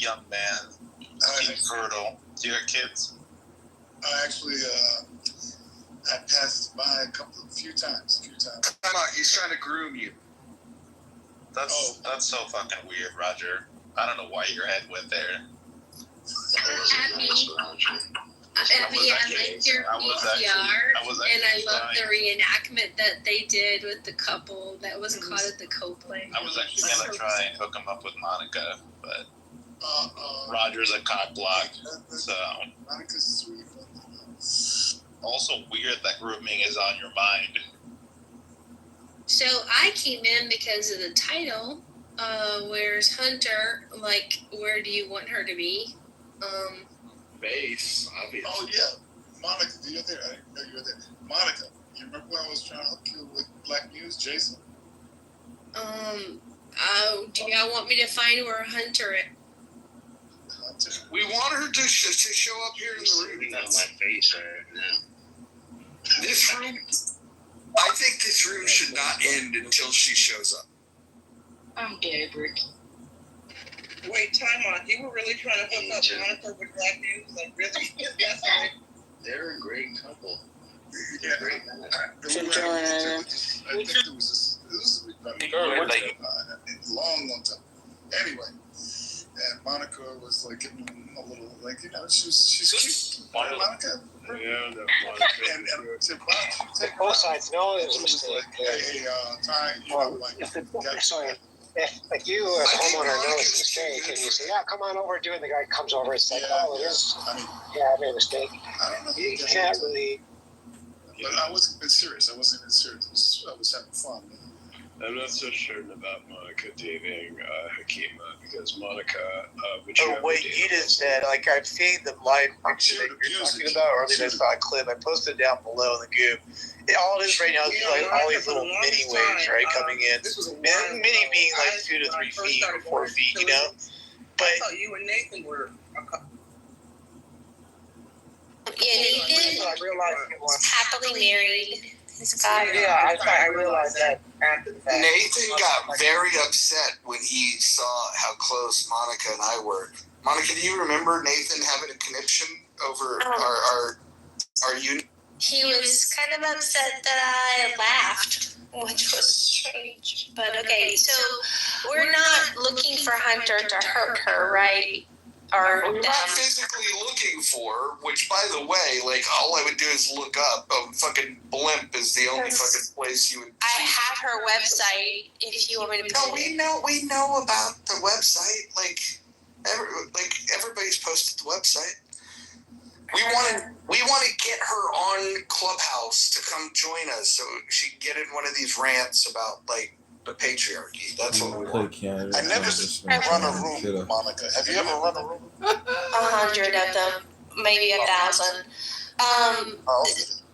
young man. Fertile. Do you have kids? Actually, I passed by a few times. Come on, he's trying to groom you. That's so fucking weird, Roger. I don't know why your head went there. I liked your PCR, and I loved the reenactment that they did with the couple that was caught at the co-play. I was actually gonna try and hook him up with Monica, but Roger's a cock block, so. Monica's sweet. Also weird that grooming is on your mind. So I came in because of the title. Where's Hunter? Like, where do you want her to be? Base, obviously. Oh yeah, Monica, you're there. I didn't know you were there. Monica, you remember when I was trying to hook you with Black News, Jason? Do y'all want me to find where Hunter is? Hunter. We want her to show up here in the room. Not my face right now. This room, I think this room should not end until she shows up. I'm Gabriel. Wait, time on. You were really trying to hook up Monica with Black News? Like, really? Yes, right. They're a great couple. Yeah, great. I think it was a long time. Anyway, and Monica was like giving him a little, like, you know, she's cute. Monica. Yeah, no, And to take both sides know it was a mistake. Like, hey, Ty, you know, like, if you as a homeowner know it's a mistake and you say, yeah, come on over, and the guy comes over and says, oh, it is. I made a mistake. I don't know. You can't really. But I wasn't being serious. I wasn't even serious. I was having fun. I'm not so certain about Monica dating Hakima because Monica. What you just said, like I've seen the live picture that you're talking about, or at least I saw a clip. I posted it down below in the goop. All it is right now is like all these little mini waves, right, coming in. And mini being like 2 to 3 feet or 4 feet, you know. But I thought you and Nathan were. Yeah, Nathan is happily married. yeah, I realized that after the fact. Nathan got very upset when he saw how close Monica and I were. Monica, do you remember Nathan having a connection over our unit? He was kind of upset that I laughed, which was strange. But okay, so we're not looking for Hunter to hurt her, right? Or we're not physically looking for her, which, by the way, like, all I would do is look up. Fucking Blimp is the only fucking place you would. I have her website if you want me to. No, we know about the website. Like everybody's posted the website. We want to get her on Clubhouse to come join us so she can get in one of these rants about like the patriarchy. That's what we want. I never run a room, Monica. Have you ever run a room? 100 of them, maybe 1,000.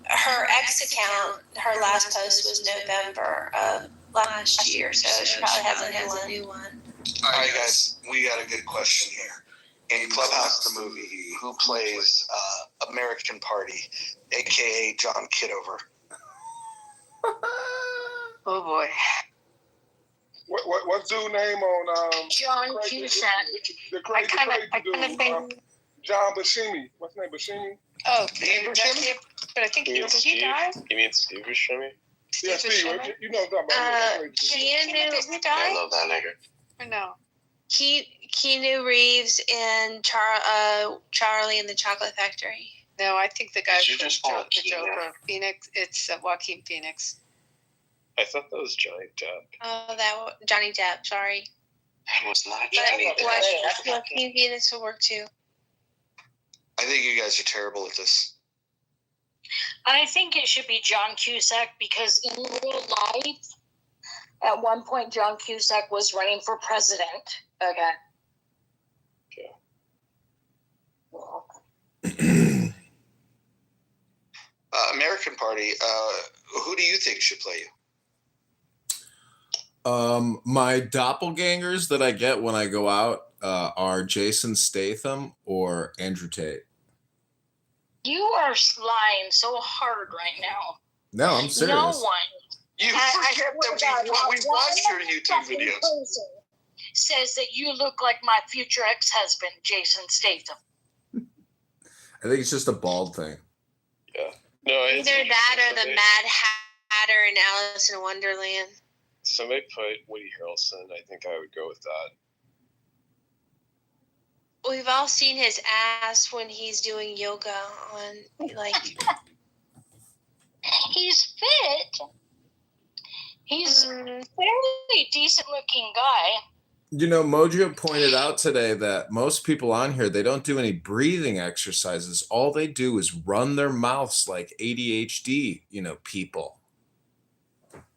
Her ex account, her last post was November of last year, so she probably has a new one. All right, guys, we got a good question here. In Clubhouse, the movie, who plays American Party, a.k.a. John Kitover? Oh, boy. What's dude's name on John Cusack. The crazy I kind of think John Buscemi. What's his name? Buscemi? Oh, Buscemi? But I think he died. You mean Steve Buscemi? Yeah, Steve. You know what I'm talking about. Keanu died? I love that nigga. Or no? Keanu Reeves and Charlie and the Chocolate Factory. No, I think the guy Did you just call it the Joker. Phoenix. It's Joaquin Phoenix. I thought that was Johnny Depp. Oh, that was Johnny Depp. Sorry. That was not But Johnny Depp. Joaquin Phoenix will work too. I think you guys are terrible at this. I think it should be John Cusack because in real life, at one point, John Cusack was running for president. Okay. American Party, who do you think should play you? My doppelgangers that I get when I go out are Jason Statham or Andrew Tate. You are lying so hard right now. No, I'm serious. No one. You forget that we watched your YouTube videos. says that you look like my future ex-husband, Jason Statham. I think it's just a bald thing. Yeah. No, it's Either that or the Mad Hatter in Alice in Wonderland. Somebody put Woody Harrelson. I think I would go with that. We've all seen his ass when he's doing yoga on, like... He's fit. He's a fairly decent-looking guy. You know, Mojo pointed out today that most people on here, they don't do any breathing exercises. All they do is run their mouths like ADHD, people. I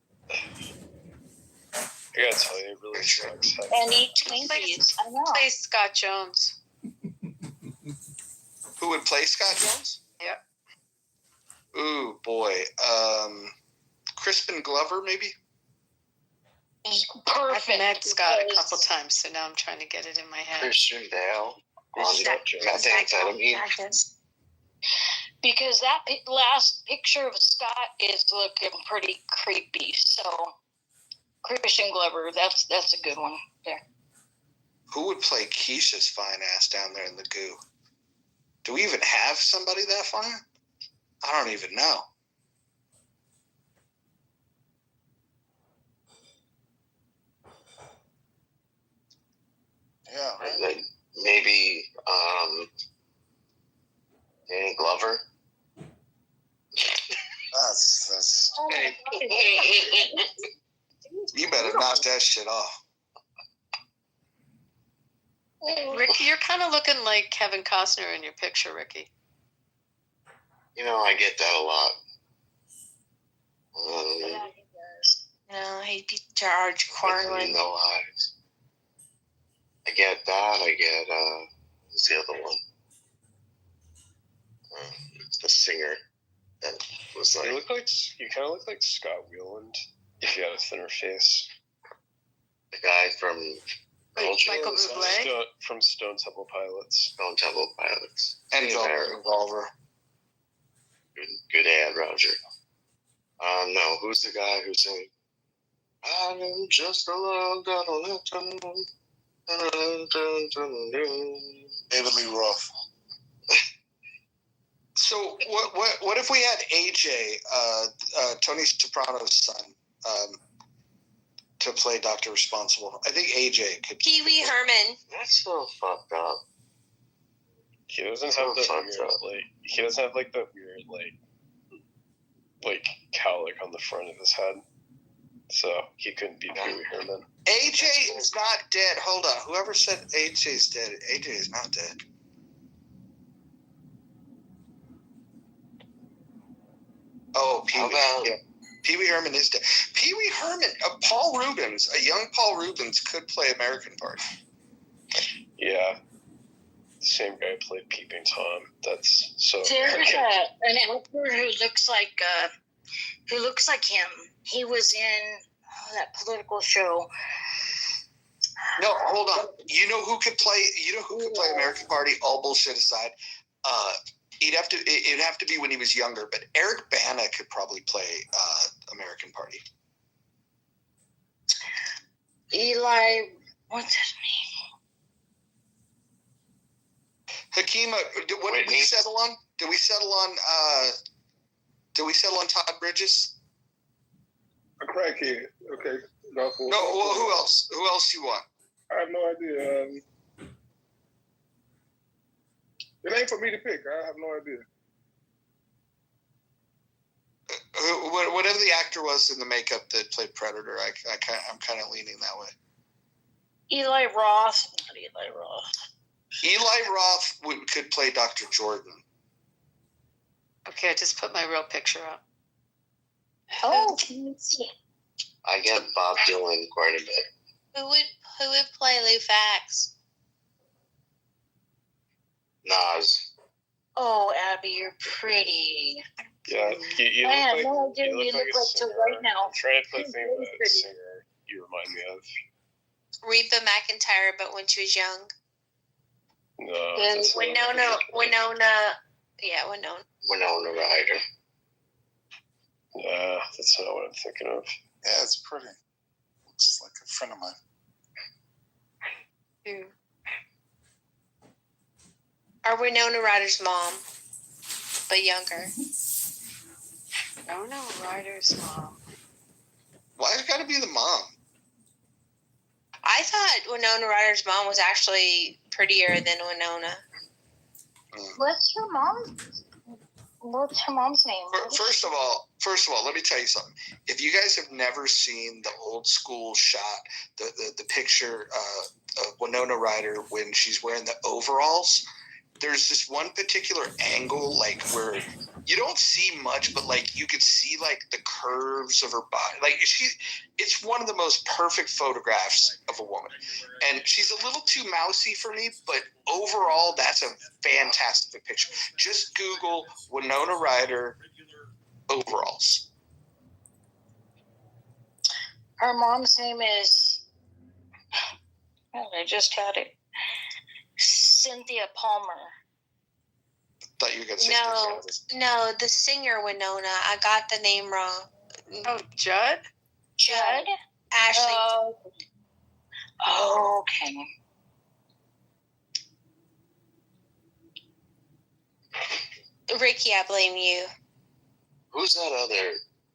gotta tell you, it really sucks. And eat Twinkies. I know. Play Scott Jones. Who would play Scott Jones? Yep. Ooh, boy. Crispin Glover, maybe? Perfect. I've met Scott a couple times, so now I'm trying to get it in my head. Christian Bale. Because that last picture of Scott is looking pretty creepy. So Christian Glover, that's a good one there. Who would play Keisha's fine ass down there in the goo? Do we even have somebody that fine? I don't even know. Yeah. Right. Maybe Danny Glover. That's. You better knock that shit off. Ricky, you're kind of looking like Kevin Costner in your picture, Ricky. I get that a lot. No, he'd be George Carlin. No eyes. I get that. I get who's the other one? The singer that was like. You kind of look like Scott Weiland if you had a thinner face. The guy from Michael Bublé? From Stone Temple Pilots. Stone Temple Pilots. And Revolver. Good ad, Roger. No, who's the guy who's saying, I'm just a love David Lee Roth. So what if we had AJ, Tony Soprano's son, to play Dr. Responsible? I think AJ could. Pee Wee Herman. That's so fucked up. He doesn't have the weird, he doesn't have the weird cowlick on the front of his head, so he couldn't be Pee Wee Herman. AJ is not dead. Hold on. Whoever said AJ's dead, AJ is not dead. Oh, Pee Wee Herman is dead. Pee Wee Herman, Paul Rubens, a young Paul Rubens could play American Party. Yeah. The same guy played Peeping Tom. That's so. There's an actor who looks like him. He was in that political show. No, hold on. You know who could play? American Party? All bullshit aside, it'd have to be when he was younger. But Eric Bana could probably play American Party. Eli, what's his name? Hakima, what did we settle on? Did we settle on Todd Bridges? A crackhead. Okay. No. Well, who else? Who else you want? I have no idea. It ain't for me to pick. I have no idea. Whatever the actor was in the makeup that played Predator, I'm kind of leaning that way. Eli Roth. Not Eli Roth. Eli Roth could play Dr. Jordan. Okay, I just put my real picture up. Oh, can you see? I get Bob Dylan quite a bit. Who would play Lou Fax? Nas. Oh, Abby, you're pretty. Yeah, you I have look no idea what you look like to right now. I'm trying to think of a singer you remind me of. Reba McEntire, but when she was young. No. Winona. Yeah, Winona. Winona Ryder. Nah, that's not what I'm thinking of. Yeah, it's pretty. Looks like a friend of mine. Who? Or Winona Ryder's mom, but younger. Winona Ryder's mom. Why's it got to be the mom? I thought Winona Ryder's mom was actually prettier than Winona. What's her mom? What's her mom's name? First of all, let me tell you something. If you guys have never seen the old school shot, the picture of Winona Ryder when she's wearing the overalls, there's this one particular angle, like where you don't see much, but like you could see like the curves of her body. Like it's one of the most perfect photographs of a woman. And she's a little too mousy for me, but overall, that's a fantastic picture. Just Google Winona Ryder overalls. Her mom's name is, I just had it, Cynthia Palmer. Thought you were going to say No, the singer Winona. I got the name wrong. Oh, Judd? Judd? Ashley. Okay. Ricky, I blame you. Who's that other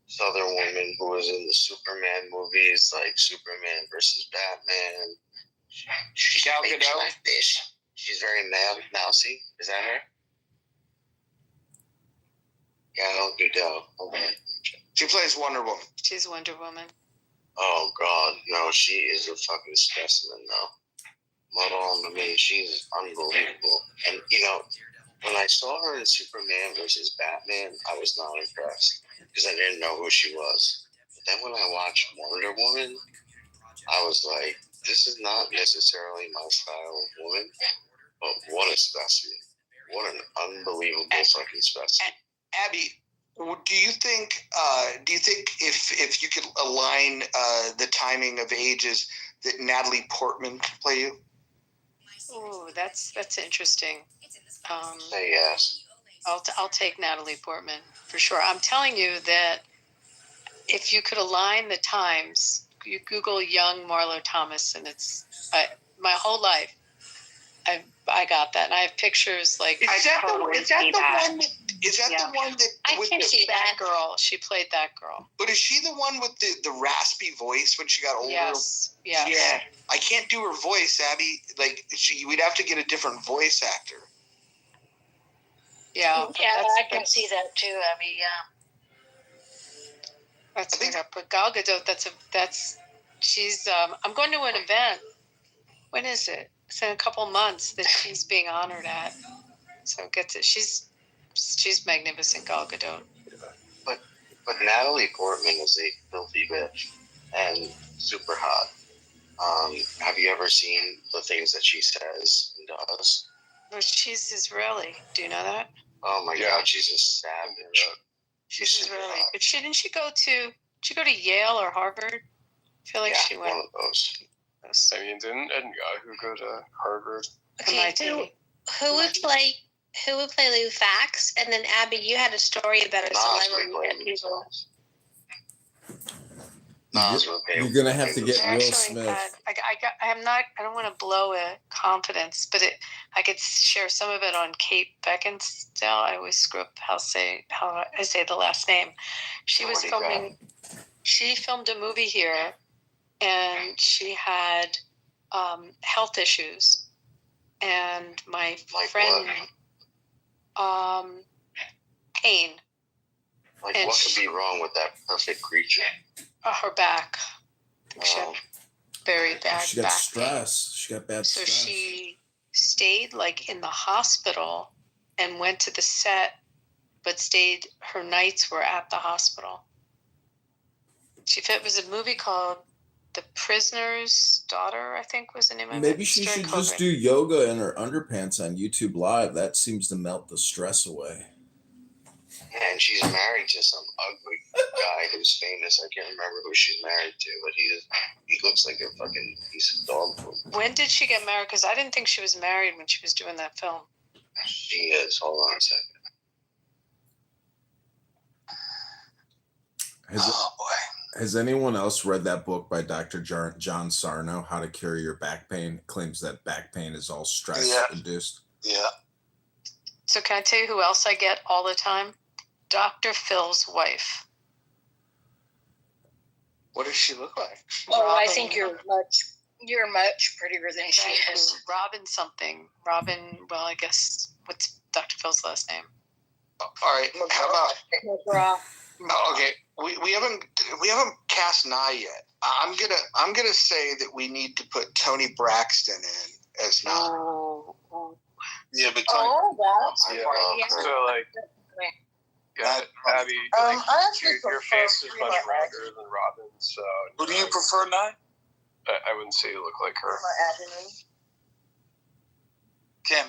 Southern woman who was in the Superman movies, like Superman versus Batman? Gal Gadot? She's very mousy. Is that her? Gal Gadot. Okay. She plays Wonder Woman. She's Wonder Woman. Oh, God. No, she is a fucking specimen, though. I mean, she's unbelievable. And, you know, when I saw her in Superman versus Batman, I was not impressed because I didn't know who she was. But then when I watched Wonder Woman, I was like, this is not necessarily my style of woman, but what a specimen. What an unbelievable fucking specimen. Abby, do you think if you could align the timing of ages that Natalie Portman could play you? Ooh, that's interesting. Say yes. I'll take Natalie Portman for sure. I'm telling you that if you could align the times, you Google young Marlo Thomas, and it's my whole life. I got that, and I have pictures like. Is that the one that? I can see that girl. She played that girl. But is she the one with the raspy voice when she got older? Yes. Yeah. I can't do her voice, Abby. Like we'd have to get a different voice actor. Yeah. I can see that too, Abby. Yeah. That's made up. But Gal Gadot, she's. I'm going to an event. When is it? It's in a couple months that she's being honored at. So gets it. She's magnificent, Gal Gadot. But Natalie Portman is a filthy bitch and super hot. Have you ever seen the things that she says and does? Well, she's Israeli. Do you know that? Oh my God, she's a savage. She's Israeli. But didn't she go to Yale or Harvard? I feel like she went. One of those. I mean, didn't Ed Yahoo go to Harvard? Okay, who would play Lou Fax? And then Abby, you had a story about a celebrity that people. You're gonna have to get Will Smith. I don't want to blow a confidence, but I could share some of it on Kate Beckinsale. I always screw up how I say the last name. She was filming. She filmed a movie here, and she had health issues. And my friend, pain. Like, what could be wrong with that perfect creature? Her back. She had very bad She got back stress. pain. She got bad So stress. she stayed like in the hospital and went to the set, but stayed. Her nights were at the hospital. It was a movie called The Prisoner's Daughter, I think was the name of it. Maybe she should just do yoga in her underpants on YouTube Live. That seems to melt the stress away. And she's married to some ugly guy who's famous. I can't remember who she's married to, but he looks like a fucking piece of dog food. When did she get married? Because I didn't think she was married when she was doing that film. She is. Hold on a second. Has anyone else read that book by Dr. John Sarno, How to Cure Your Back Pain? Claims that back pain is all stress induced. Yeah. So can I tell you who else I get all the time? Dr. Phil's wife. What does she look like? Oh, Robin, I think you're much prettier than she is. Robin something. Robin, well, I guess, what's Dr. Phil's last name? All right. How about? Okay, we haven't cast Nye yet. I'm gonna say that we need to put Tony Braxton in as Nye. Oh. Yeah, but Tony. So like, yeah, Abby, your face is much rounder than Robin's. So who do you prefer, Nye? I wouldn't say you look like her.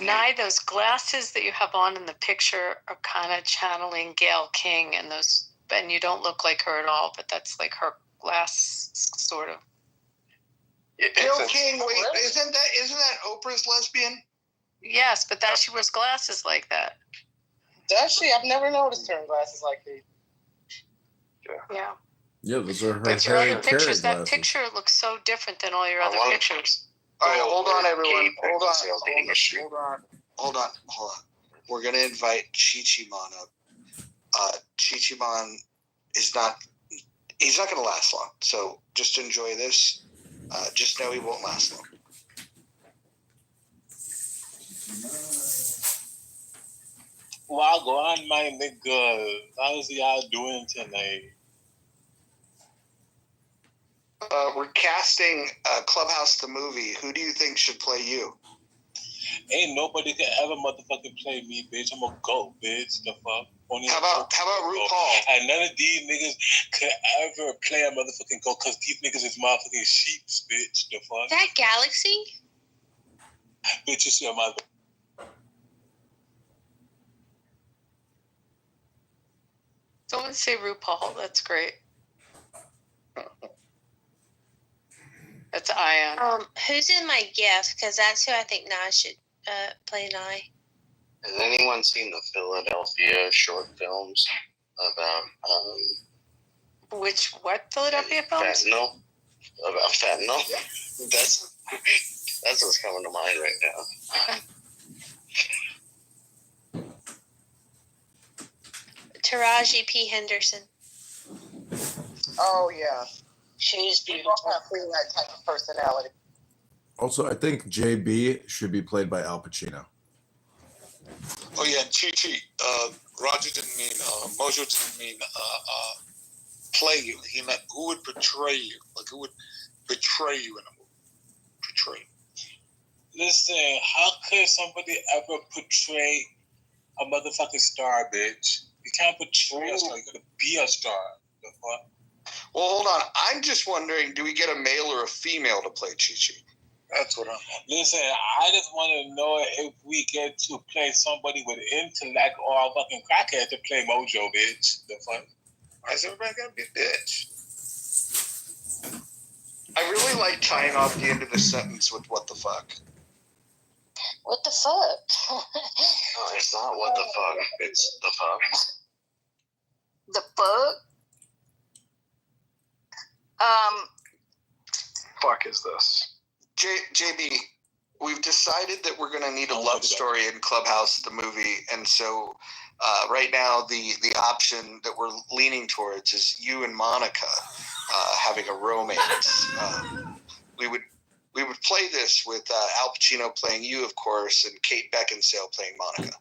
Nye, those glasses that you have on in the picture are kind of channeling Gayle King, and you don't look like her at all, but that's like her glass, sort of. Gayle King, wait, isn't that Oprah's lesbian? Yes, but she wears glasses like that. Does she? I've never noticed her in glasses like these. Yeah. Yeah, those are her But your Harry other Carey pictures, that glasses. picture looks so different than all your other pictures. All right, hold on, everyone. Hold on. We're gonna invite Chi-Chi-Mon up. Chi-Chi-Mon is not. He's not gonna last long. So just enjoy this. Just know he won't last long. Wagwan, my nigga. How's y'all doing tonight? We're casting Clubhouse the movie. Who do you think should play you? Ain't nobody can ever motherfucking play me, bitch. I'm a goat, bitch. The fuck? How about RuPaul? And none of these niggas could ever play a motherfucking goat because these niggas is motherfucking sheeps, bitch. The fuck? That Galaxy? Bitch, you see your mother. Someone say RuPaul. That's great. That's Ion. Who's in my gift? Because that's who I think Nye should play Nye. Has anyone seen the Philadelphia short films about what Philadelphia films? fentanyl? About fentanyl? That's what's coming to mind right now. Taraji P. Henderson. Oh yeah, she's beautiful. That type of personality. Also, I think JB should be played by Al Pacino. Oh yeah, Chi-Chi. Roger didn't mean Mojo didn't mean play you. He meant who would portray you, like who would betray you in a movie. Portray. Listen, how could somebody ever portray a motherfucking star, bitch? You can't portray a star. You gotta be a star. The fuck? Well, hold on. I'm just wondering, do we get a male or a female to play Chi-Chi? That's what I'm. Listen, I just want to know if we get to play somebody with intellect or a fucking crackhead to play Mojo, bitch. The fuck? Why is everybody gotta be a bitch? I really like tying off the end of the sentence with "what the fuck." What the fuck? No, it's not what the fuck. It's the fuck. The fuck? Fuck is this? JB, we've decided that we're going to need a love story in Clubhouse, the movie, and so right now the option that we're leaning towards is you and Monica having a romance. We would play this with Al Pacino playing you, of course, and Kate Beckinsale playing Monica.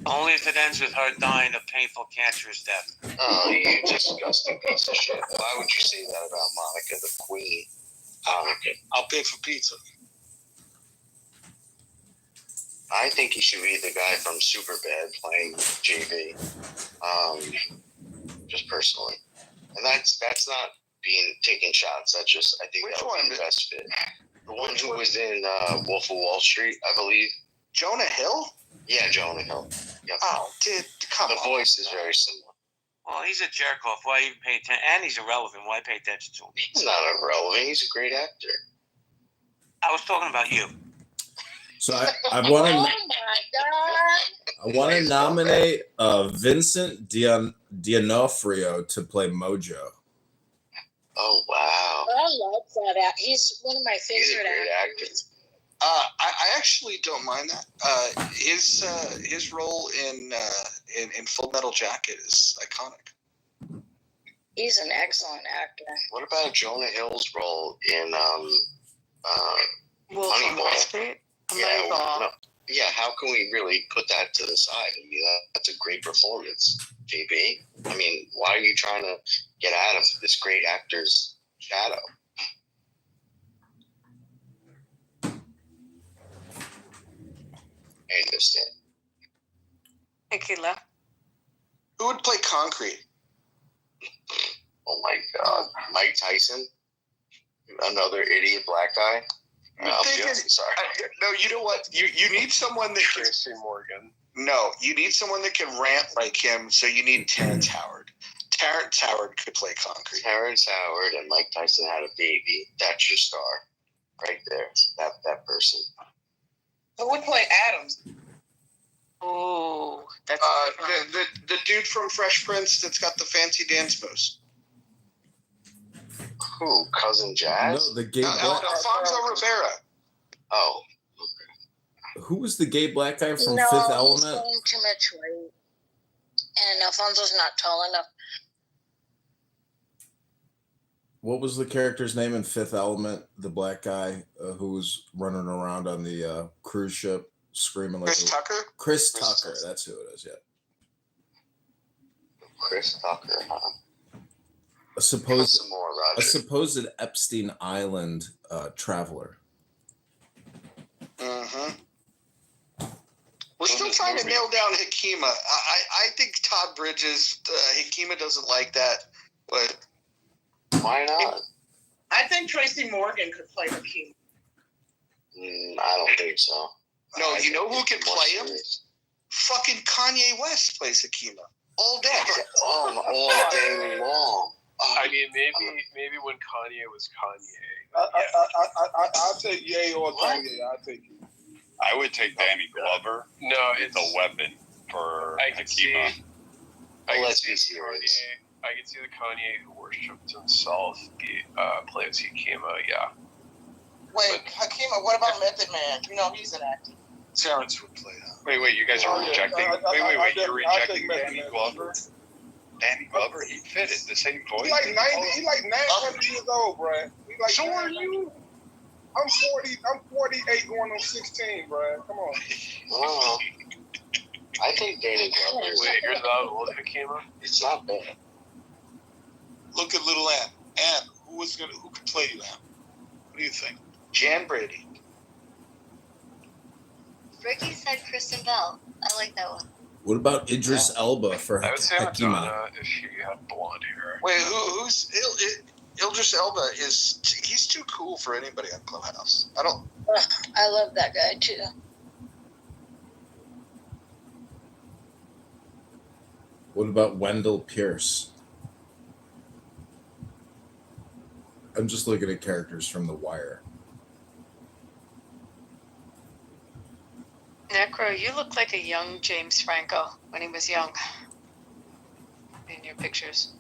Only if it ends with her dying a painful cancerous death. Oh, you disgusting piece of shit. Why would you say that about Monica, the queen? I'll pay for pizza. I think he should be the guy from Superbad playing JB. Just personally. And that's not being taking shots. That's just, I think that would be the best fit. The one who was in Wolf of Wall Street, I believe. Jonah Hill? Yeah, Jonah Hill. Yep. Oh, dude, come on. The voice is very similar. Well, he's a jerk off. Why even pay attention? And he's irrelevant. Why pay attention to him? He's not irrelevant. He's a great actor. I was talking about you. So I want to nominate Vincent D'Onofrio to play Mojo. Oh wow! I love that. He's one of my favorite actors. I actually don't mind that. His role in Full Metal Jacket is iconic. He's an excellent actor. What about Jonah Hill's role in Wolf on Wall Street? Yeah, how can we really put that to the side? I mean, that's a great performance, JB. I mean, why are you trying to get out of this great actor's shadow? I understand. Tequila. Who would play Concrete? Oh my God, Mike Tyson, another idiot black guy. Sorry. No, you know what? You need someone that can. Tracy Morgan. No, you need someone that can rant like him. So you need Terrence Howard. Terrence Howard could play Concrete. Terrence Howard and Mike Tyson had a baby. That's your star, right there. That person. Who would play Adams? Oh, that's the dude from Fresh Prince that's got the fancy dance moves. Who? Cousin Jazz? No, the gay black. Alfonso Rivera. Oh. Who was the gay black guy from No, Fifth he's Element? going too much weight. And Alfonso's not tall enough. What was the character's name in Fifth Element? The black guy who was running around on the cruise ship screaming like Chris Tucker? Chris Tucker. That's who it is, yeah. Chris Tucker, huh? A supposed Some more, Roger. a supposed Epstein Island traveler. Mm-hmm. We're still trying to nail down Hakima. I think Todd Bridges, Hakima doesn't like that, but why not? I think Tracy Morgan could play Hakeem. I don't think so. No, you know who can play him? Fucking Kanye West plays Hakima all day. All day long. I mean, maybe when Kanye was Kanye. I'll take Ye or Kanye. I'll take you. I would take Danny Glover. No, it's a weapon for I can see. Hakima. Let's be serious. I can see the Kanye who worshipped himself plays Hakima. Yeah. Wait, Hakima, what about Method Man? You know he's an actor. Terrence would play that. Wait, you guys are rejecting. Wait, you're rejecting Danny Glover? Danny Glover, he fit it. The same voice. He's like 90. He's like 900 years old, bro. Like so are you? I'm 40. I'm 48, going on 16, bro. Come on. Oh, I think Danny Glover. Wait, you're that old, Hakima? It's not bad. Look at Little Ann. Ann, who could play you, Ann? What do you think? Jan Brady. Ricky said Kristen Bell. I like that one. What about Idris Elba for I would say Hakima? Madonna if she had blonde hair. Wait, who's Idris Elba? He's too cool for anybody on Clubhouse. I love that guy too. What about Wendell Pierce? I'm just looking at characters from The Wire. Necro, you look like a young James Franco when he was young. In your pictures.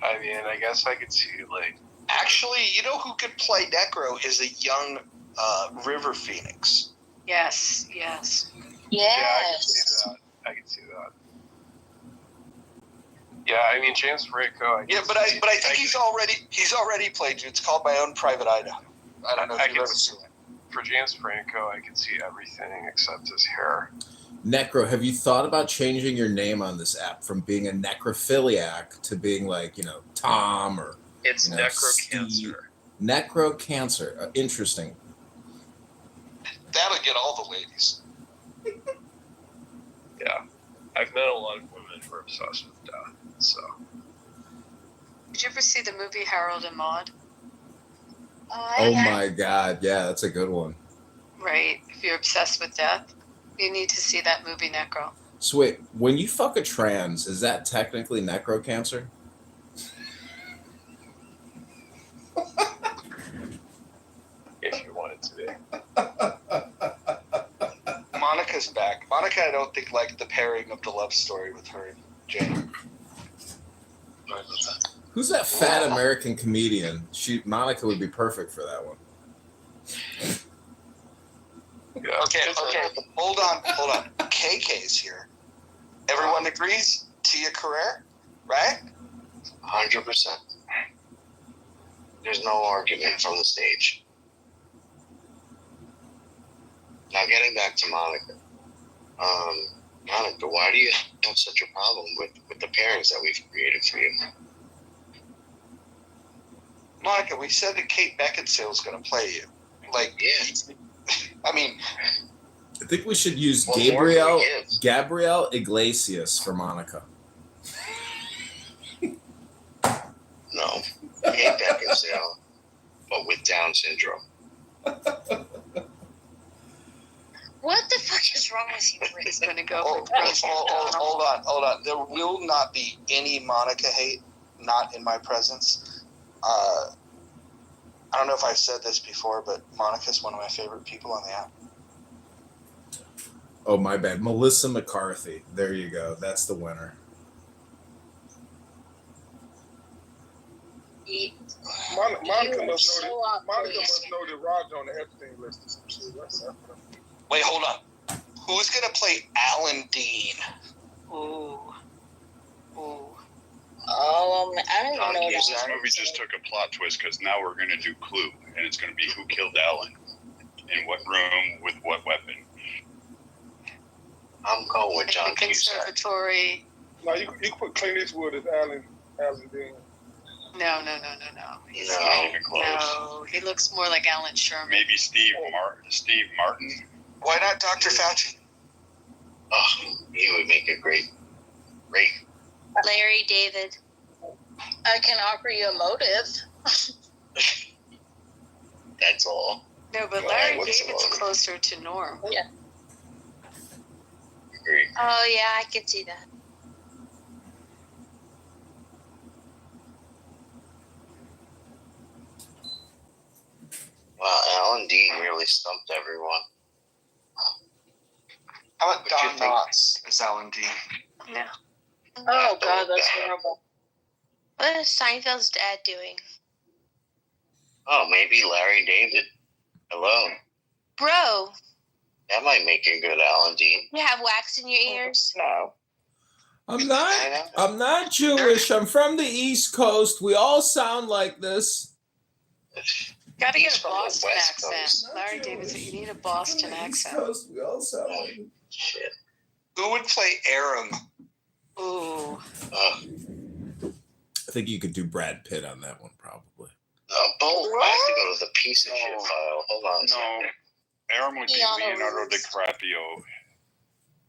I mean, I guess I could see like. Actually, you know who could play Necro is a young River Phoenix. Yes. Yeah, I can see that. Yeah, I mean James Franco. But I think he's already played you. It's called My Own Private Idaho. I don't know if you've ever seen it. For James Franco, I can see everything except his hair. Necro, have you thought about changing your name on this app from being a necrophiliac to being like, Tom or it's Necrocancer. Necrocancer. Interesting. That'll get all the ladies. Yeah. I've met a lot of women who are obsessed with death, so. Did you ever see the movie Harold and Maude? Oh my God. Yeah, that's a good one. Right. If you're obsessed with death, you need to see that movie, Necro. So wait, when you fuck a trans, is that technically necrocancer? If you want it to be. Monica's back. Monica, I don't think liked the pairing of the love story with her and Jane. Who's that fat American comedian? Monica would be perfect for that one. Okay. Hold on. KK's here. Everyone agrees? Tia Carrere, right? 100%. There's no argument from the stage. Now, getting back to Monica. Monica, why do you have such a problem with the pairings that we've created for you? Monica, we said that Kate Beckinsale was going to play you. I mean, I think we should use What Gabrielle Iglesias for Monica. No, Kate Beckinsale, but with Down syndrome. What the fuck is wrong with you? He's going to go. hold on. There will not be any Monica hate, not in my presence. I don't know if I've said this before, but Monica's one of my favorite people on the app. Oh, my bad. Melissa McCarthy. There you go. That's the winner. Monica must know that Roger on the Epstein list or some shit. Wait, hold on. Who's gonna play Alan Dean? Ooh. I don't even know This that. movie just took a plot twist because now we're going to do Clue, and it's going to be who killed Alan, in what room, with what weapon. I'm going with John Cusack. Conservatory. No, you can put Clint Eastwood as Alan Dean. No. He's not even close. No, he looks more like Alan Sherman. Maybe Steve Martin. Why not Dr. Fauci? Oh, he would make a great. Larry David. I can offer you a motive. That's all. No, but Larry David's closer to Norm. Yeah. Agree. Oh yeah, I could see that. Wow, Alan Dean really stumped everyone. How about Don Knotts as Alan Dean? No. Oh God, that's horrible. What is Seinfeld's dad doing? Oh, maybe Larry David. Hello. Bro, That might make a good Alan Dean. you have wax in your ears? No. I'm not Jewish. I'm from the East Coast. We all sound like this. Got to He's get a from the Boston West accent. Coast. Larry David said you need a Boston accent. Coast, we all sound like Shit. Who would play Aram? Ooh. I think you could do Brad Pitt on that one, probably. I have to go to the piece of shit file. Hold on a second. Aram would be Leonardo DiCaprio.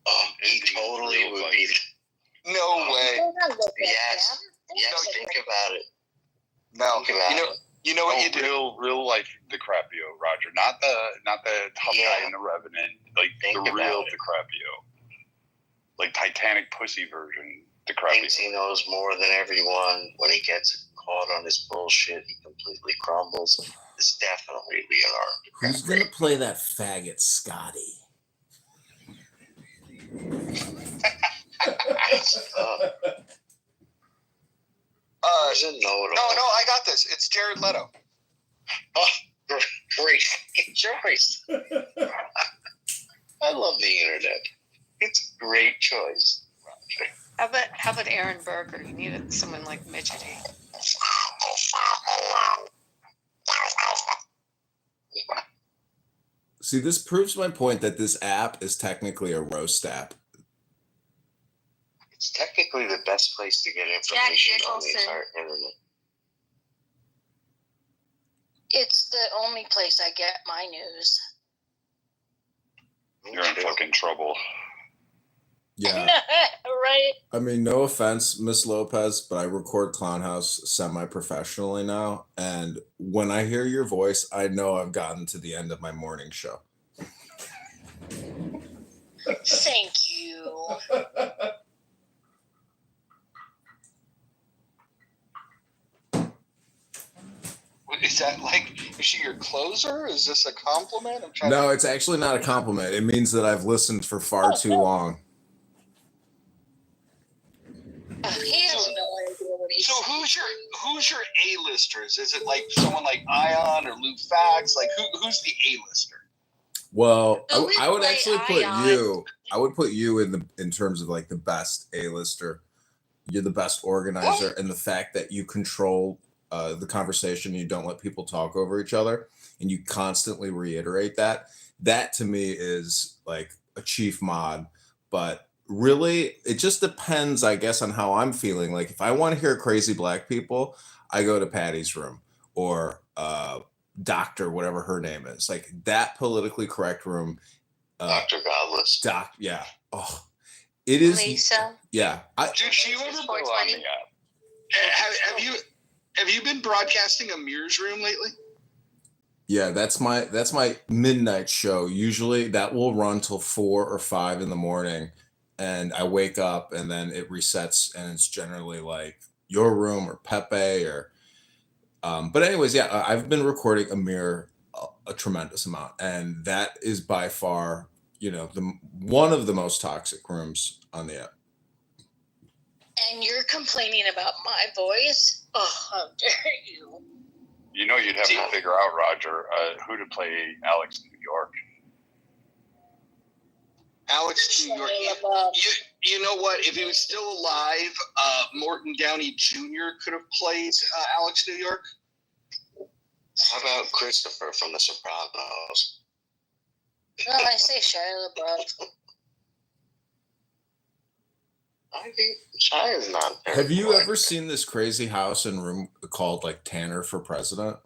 Oh, he totally would be. No way. Yes. Yes, think about it. No. Think about it. You know what you do? Real like DiCaprio, Roger. Not the tough guy in The Revenant. Like Think the about real it. DiCaprio. Like Titanic pussy version DiCaprio. Thinks he knows more than everyone. When he gets caught on his bullshit, he completely crumbles. It's definitely Leonardo. Who's going to play that faggot, Scotty? No, I got this. It's Jared Leto. Oh, great choice. I love the internet. It's a great choice. How about Aaron Burger? You needed someone like midgety. See, this proves my point that this app is technically a roast app. It's technically the best place to get information on the entire internet. It's the only place I get my news. You're in fucking trouble. Yeah. Right? I mean, no offense, Miss Lopez, but I record Clown House semi-professionally now. And when I hear your voice, I know I've gotten to the end of my morning show. Thank you. Is that like, is she your closer? Is this a compliment? I'm trying No, it's actually not a compliment. It means that I've listened for far too long. He has no idea what he's So who's A-listers? Is it like someone like Ion or Lou Fax? Like who's the A-lister? Well, Who I would play actually put Ion? you. I would put you in terms of like the best A-lister. You're the best organizer, and the fact that you control the conversation, you don't let people talk over each other, and you constantly reiterate that. That to me is like a chief mod. But really, it just depends, I guess, on how I'm feeling. Like if I want to hear crazy black people, I go to Patty's room or Doctor, whatever her name is, like that politically correct room. Dr. Godless. Yeah. Oh, it is. Lisa. Yeah. Did she ever Still on the app. have you been broadcasting a Mirrors room lately? Yeah, that's my midnight show. Usually that will run till 4 or 5 in the morning, and I wake up and then it resets, and it's generally like your room or Pepe or. But anyways, yeah, I've been recording a mirror a tremendous amount, and that is by far, one of the most toxic rooms on the app. And you're complaining about my voice? Oh, how dare you! You know, you'd have to figure out, Roger, who to play Alex New York. Alex New York. You know what? If he was still alive, Morton Downey Jr. could have played Alex New York. How about Christopher from The Sopranos? No, I say Shia LaBeouf. I think Shia's not there. Have you ever seen this crazy house and room called like Tanner for President?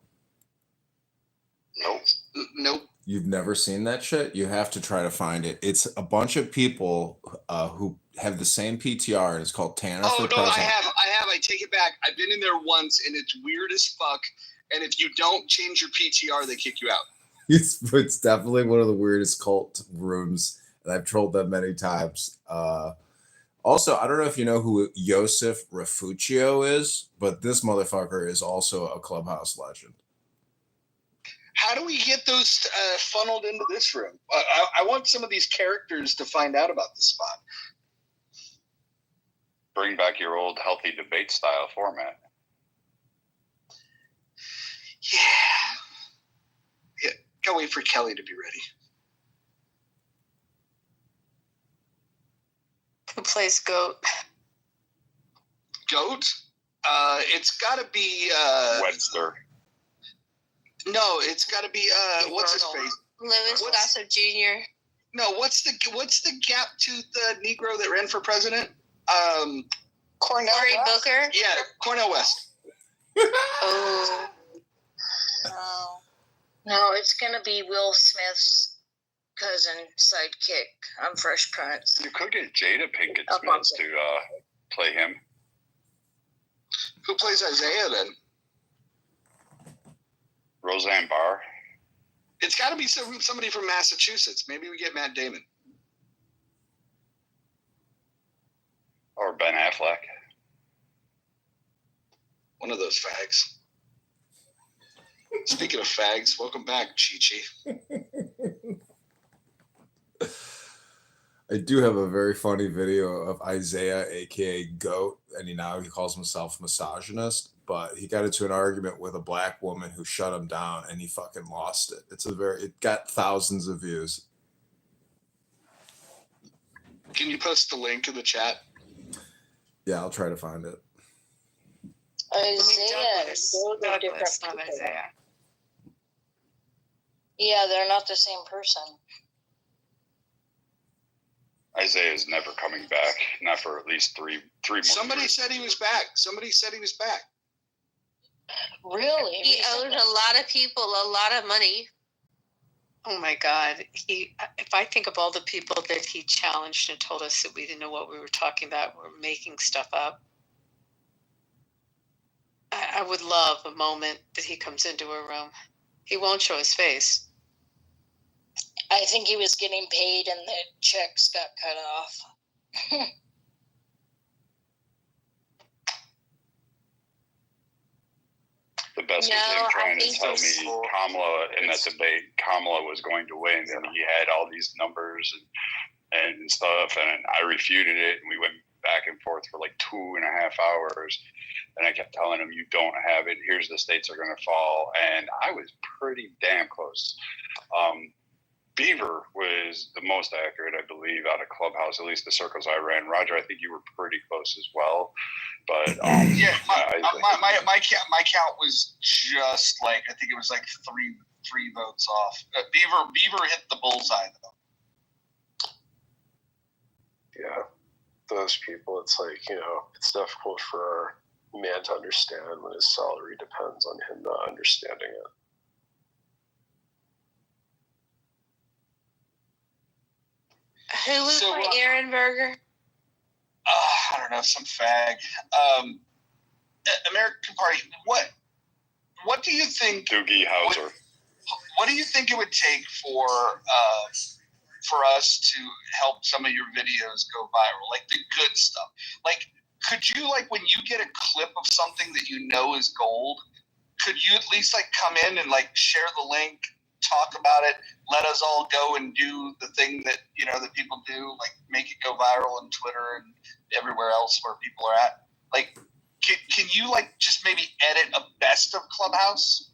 Nope. You've never seen that shit? You have to try to find it. It's a bunch of people who have the same PTR, and it's called Tanner for President. I have. I take it back. I've been in there once, and it's weird as fuck. And if you don't change your PTR, they kick you out. It's definitely one of the weirdest cult rooms, and I've trolled them many times. Also, I don't know if you know who Yosef Refuccio is, but this motherfucker is also a Clubhouse legend. How do we get those funneled into this room? I want some of these characters to find out about this spot. Bring back your old healthy debate style format. Yeah. Gotta wait for Kelly to be ready. Who plays Goat? Goat? It's gotta be Webster. No, it's gotta be what's his face? Louis Gossett Jr. No, what's the gap toothed Negro that ran for president? Cory Booker? Yeah, Cornel West. Oh. No, it's gonna be Will Smith's cousin, sidekick on Fresh Prince. You could get Jada Pinkett Smith to play him. Who plays Isaiah then? Roseanne Barr. It's got to be somebody from Massachusetts. Maybe we get Matt Damon. Or Ben Affleck. One of those fags. Speaking of fags, welcome back, Chi-Chi. I do have a very funny video of Isaiah, aka Goat, and he calls himself misogynist, but he got into an argument with a black woman who shut him down, and he fucking lost it. It got thousands of views. Can you post the link in the chat? Yeah, I'll try to find it. Isaiah. Douglas, not Isaiah. Yeah, they're not the same person. Isaiah's never coming back. Not for at least three more Somebody years. said he was back. Really? He owed a lot of people a lot of money. Oh my God. If I think of all the people that he challenged and told us that we didn't know what we were talking about, we're making stuff up. I would love a moment that he comes into a room. He won't show his face. I think he was getting paid and the checks got cut off. The best was him trying to tell me Kamala in that debate, Kamala was going to win, and he had all these numbers and stuff, and I refuted it, and we went back and forth for like 2.5 hours, And I kept telling him, you don't have it. Here's the states are going to fall. And I was pretty damn close. Beaver was the most accurate, I believe, out of Clubhouse, at least the circles I ran. Roger, I think you were pretty close as well. But yeah, my count was just like, I think it was like three votes off. Beaver hit the bullseye though. Yeah, those people, it's like, it's difficult for a man to understand when his salary depends on him not understanding it. Who was my Aaron Berger? I don't know, some fag. American Party. What do you think? Doogie Howser. What do you think it would take for us to help some of your videos go viral, like the good stuff? Like, could you, like, when you get a clip of something that you know is gold, could you at least like come in and like share the link, talk about it, let us all go and do the thing that that people do, like make it go viral on Twitter and everywhere else where people are at? Like, can you like just maybe edit a best of Clubhouse?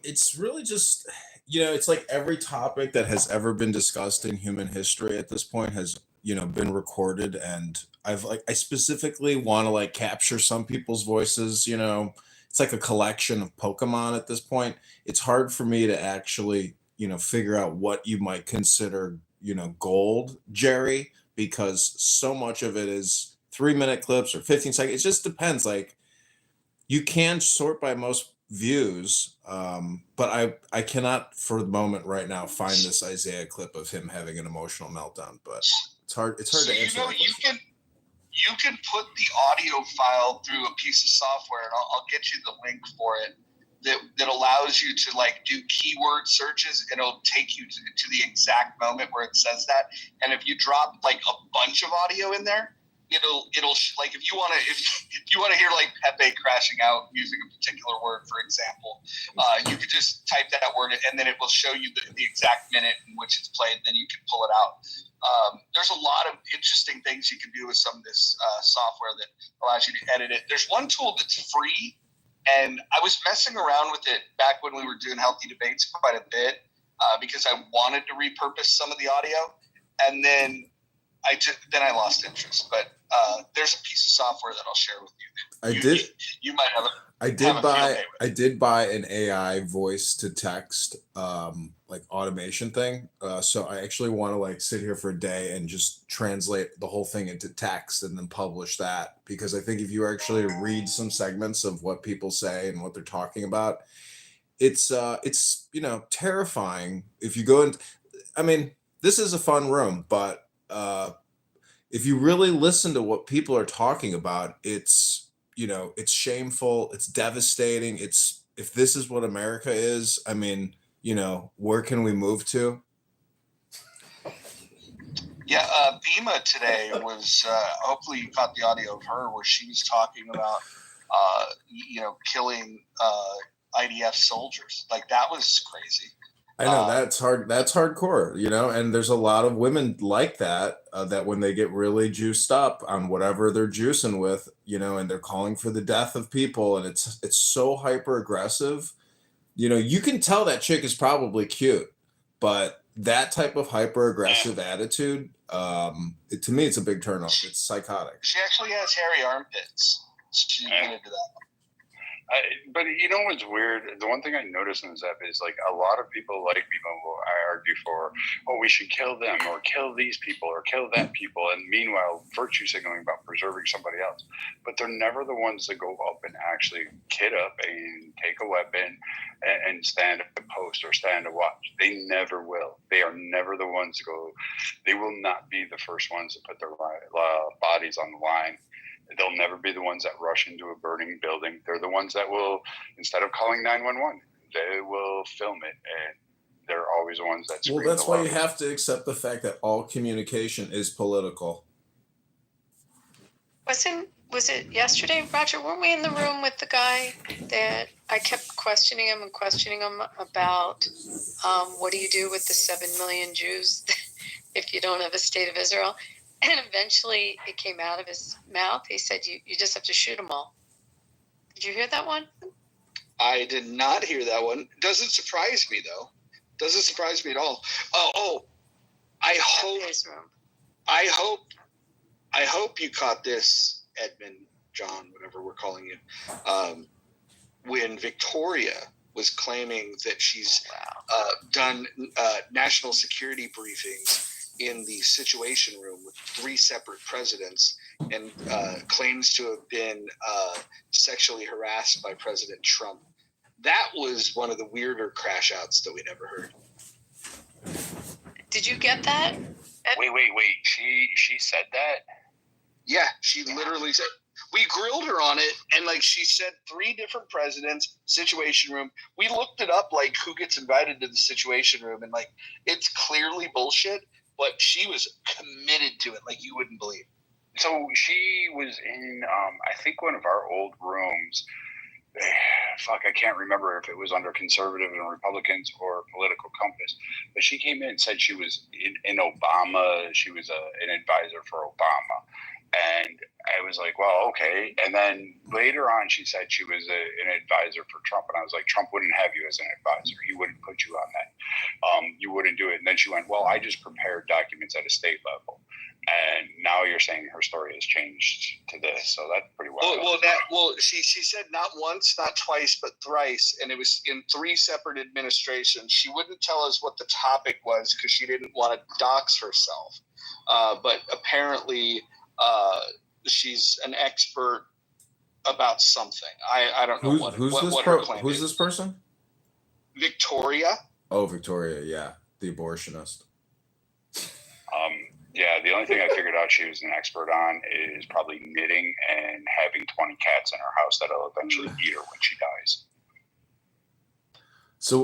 It's really just, it's like every topic that has ever been discussed in human history at this point has, been recorded. And I specifically want to like capture some people's voices, it's like a collection of Pokemon at this point. It's hard for me to actually, figure out what you might consider, gold, Jerry, because so much of it is 3-minute clips or 15 seconds. It just depends. Like, you can sort by most views, but I cannot for the moment right now find this Isaiah clip of him having an emotional meltdown. But it's hard to answer. You can put the audio file through a piece of software, and I'll get you the link for it, that allows you to like do keyword searches, and it'll take you to the exact moment where it says that. And if you drop like a bunch of audio in there, it'll like if you want to hear like Pepe crashing out using a particular word, for example, you could just type that word and then it will show you the exact minute in which it's played. Then you can pull it out. There's a lot of interesting things you can do with some of this software that allows you to edit it. There's one tool that's free, and I was messing around with it back when we were doing Healthy Debates quite a bit because I wanted to repurpose some of the audio, and then I lost interest. But there's a piece of software that I'll share with you. You might have I did buy an AI voice to text like automation thing. So I actually want to like sit here for a day and just translate the whole thing into text and then publish that, because I think if you actually read some segments of what people say and what they're talking about, it's terrifying. If you go in, I mean, this is a fun room, but if you really listen to what people are talking about, it's shameful, it's devastating. If this is what America is, I mean, where can we move to? Yeah, Bima today was, hopefully you caught the audio of her where she was talking about, killing IDF soldiers. Like, that was crazy. I know that's hard. That's hardcore, and there's a lot of women like that, that when they get really juiced up on whatever they're juicing with, and they're calling for the death of people, and it's so hyper aggressive. You can tell that chick is probably cute, but that type of hyper aggressive attitude, to me, it's a big turnoff. It's psychotic. She actually has hairy armpits. She's into that. But what's weird? The one thing I noticed in this app is like a lot of people like people will argue for, we should kill them or kill these people or kill that people, and meanwhile virtue signaling about preserving somebody else. But they're never the ones that go up and actually kid up and take a weapon and stand at a post or stand to watch. They never will. They are never the ones to go. They will not be the first ones to put their bodies on the line. They'll never be the ones that rush into a burning building. They're the ones that will, instead of calling 911, they will film it, and they're always the ones that scream. Well, that's why you have to accept the fact that all communication is political. Was it yesterday, Roger? Weren't we in the room with the guy that I kept questioning him about what do you do with the 7 million Jews if you don't have a state of Israel? And eventually it came out of his mouth. He said, you just have to shoot them all. Did you hear that one? I did not hear that one. Doesn't surprise me, though. Doesn't surprise me at all. I hope you caught this, Edmund, John, whatever we're calling you. When Victoria was claiming that she's done national security briefings in the Situation Room with 3 separate presidents and claims to have been sexually harassed by President Trump. That was one of the weirder crash outs that we'd ever heard. Did you get that? Wait. She said that? Yeah, she literally said. We grilled her on it, and like she said, 3 different presidents, Situation Room. We looked it up, like who gets invited to the Situation Room, and like it's clearly bullshit. But she was committed to it, like you wouldn't believe. So she was in, I think, one of our old rooms. Fuck, I can't remember if it was under Conservative and Republicans or Political Compass. But she came in and said she was in Obama. She was an advisor for Obama. And I was like, well, okay. And then later on, she said she was an advisor for Trump. And I was like, Trump wouldn't have you as an advisor. He wouldn't put you on that. You wouldn't do it. And then she went, well, I just prepared documents at a state level. And now you're saying her story has changed to this. So that's pretty wild. She said not once, not twice, but thrice. And it was in 3 separate administrations. She wouldn't tell us what the topic was because she didn't want to dox herself. But apparently... she's an expert about something. I don't know what her claim is. Who's this person? Victoria. Oh, Victoria, yeah, the abortionist. Yeah, the only thing I figured out she was an expert on is probably knitting and having 20 cats in her house that'll eventually eat her when she dies. So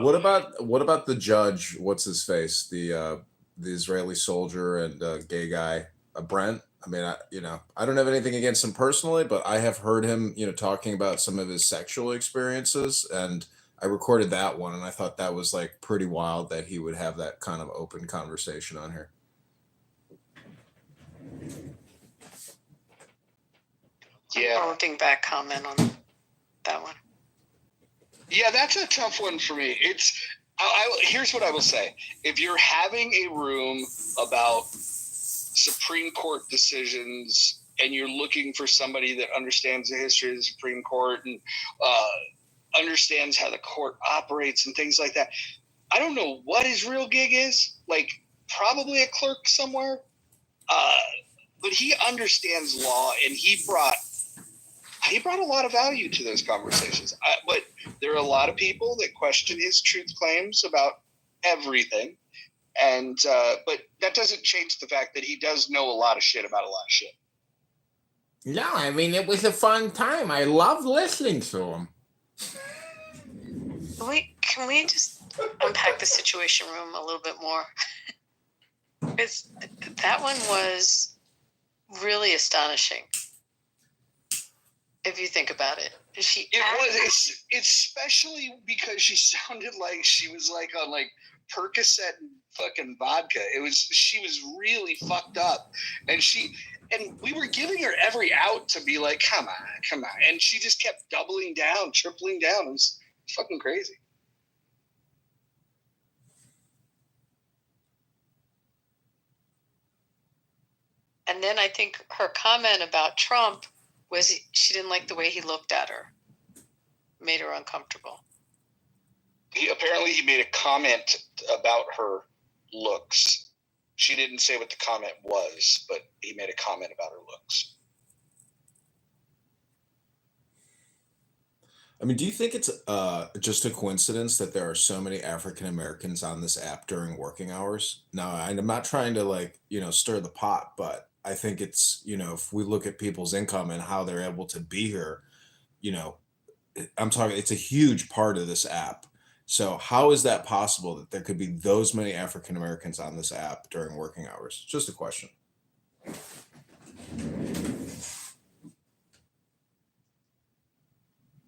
what about the judge? What's his face? The Israeli soldier and gay guy. Brent. I mean, I don't have anything against him personally, but I have heard him, talking about some of his sexual experiences, and I recorded that one, and I thought that was like pretty wild that he would have that kind of open conversation on here. Yeah, holding back comment on that one. Yeah, that's a tough one for me. Here's what I will say: if you're having a room about Supreme Court decisions and you're looking for somebody that understands the history of the Supreme Court and understands how the court operates and things like that, I don't know what his real gig is. Like probably a clerk somewhere, but he understands law and he brought a lot of value to those conversations. But there are a lot of people that question his truth claims about everything. And but that doesn't change the fact that he does know a lot of shit about a lot of shit. No, I mean, it was a fun time. I loved listening to him. Can we just unpack the Situation Room a little bit more? Because that one was really astonishing. If you think about it. It's especially because she sounded like she was like on like Percocet and fucking vodka. She was really fucked up, and we were giving her every out to be like, come on, and she just kept doubling down, tripling down. It was fucking crazy. And then I think her comment about Trump was she didn't like the way he looked at her. Made her uncomfortable. Apparently he made a comment about her looks. She didn't say what the comment was, but he made a comment about her looks. I mean, do you think it's just a coincidence that there are so many African Americans on this app during working hours? Now, I'm not trying to stir the pot, but I think it's, if we look at people's income and how they're able to be here, it's a huge part of this app. So how is that possible that there could be those many African Americans on this app during working hours? Just a question.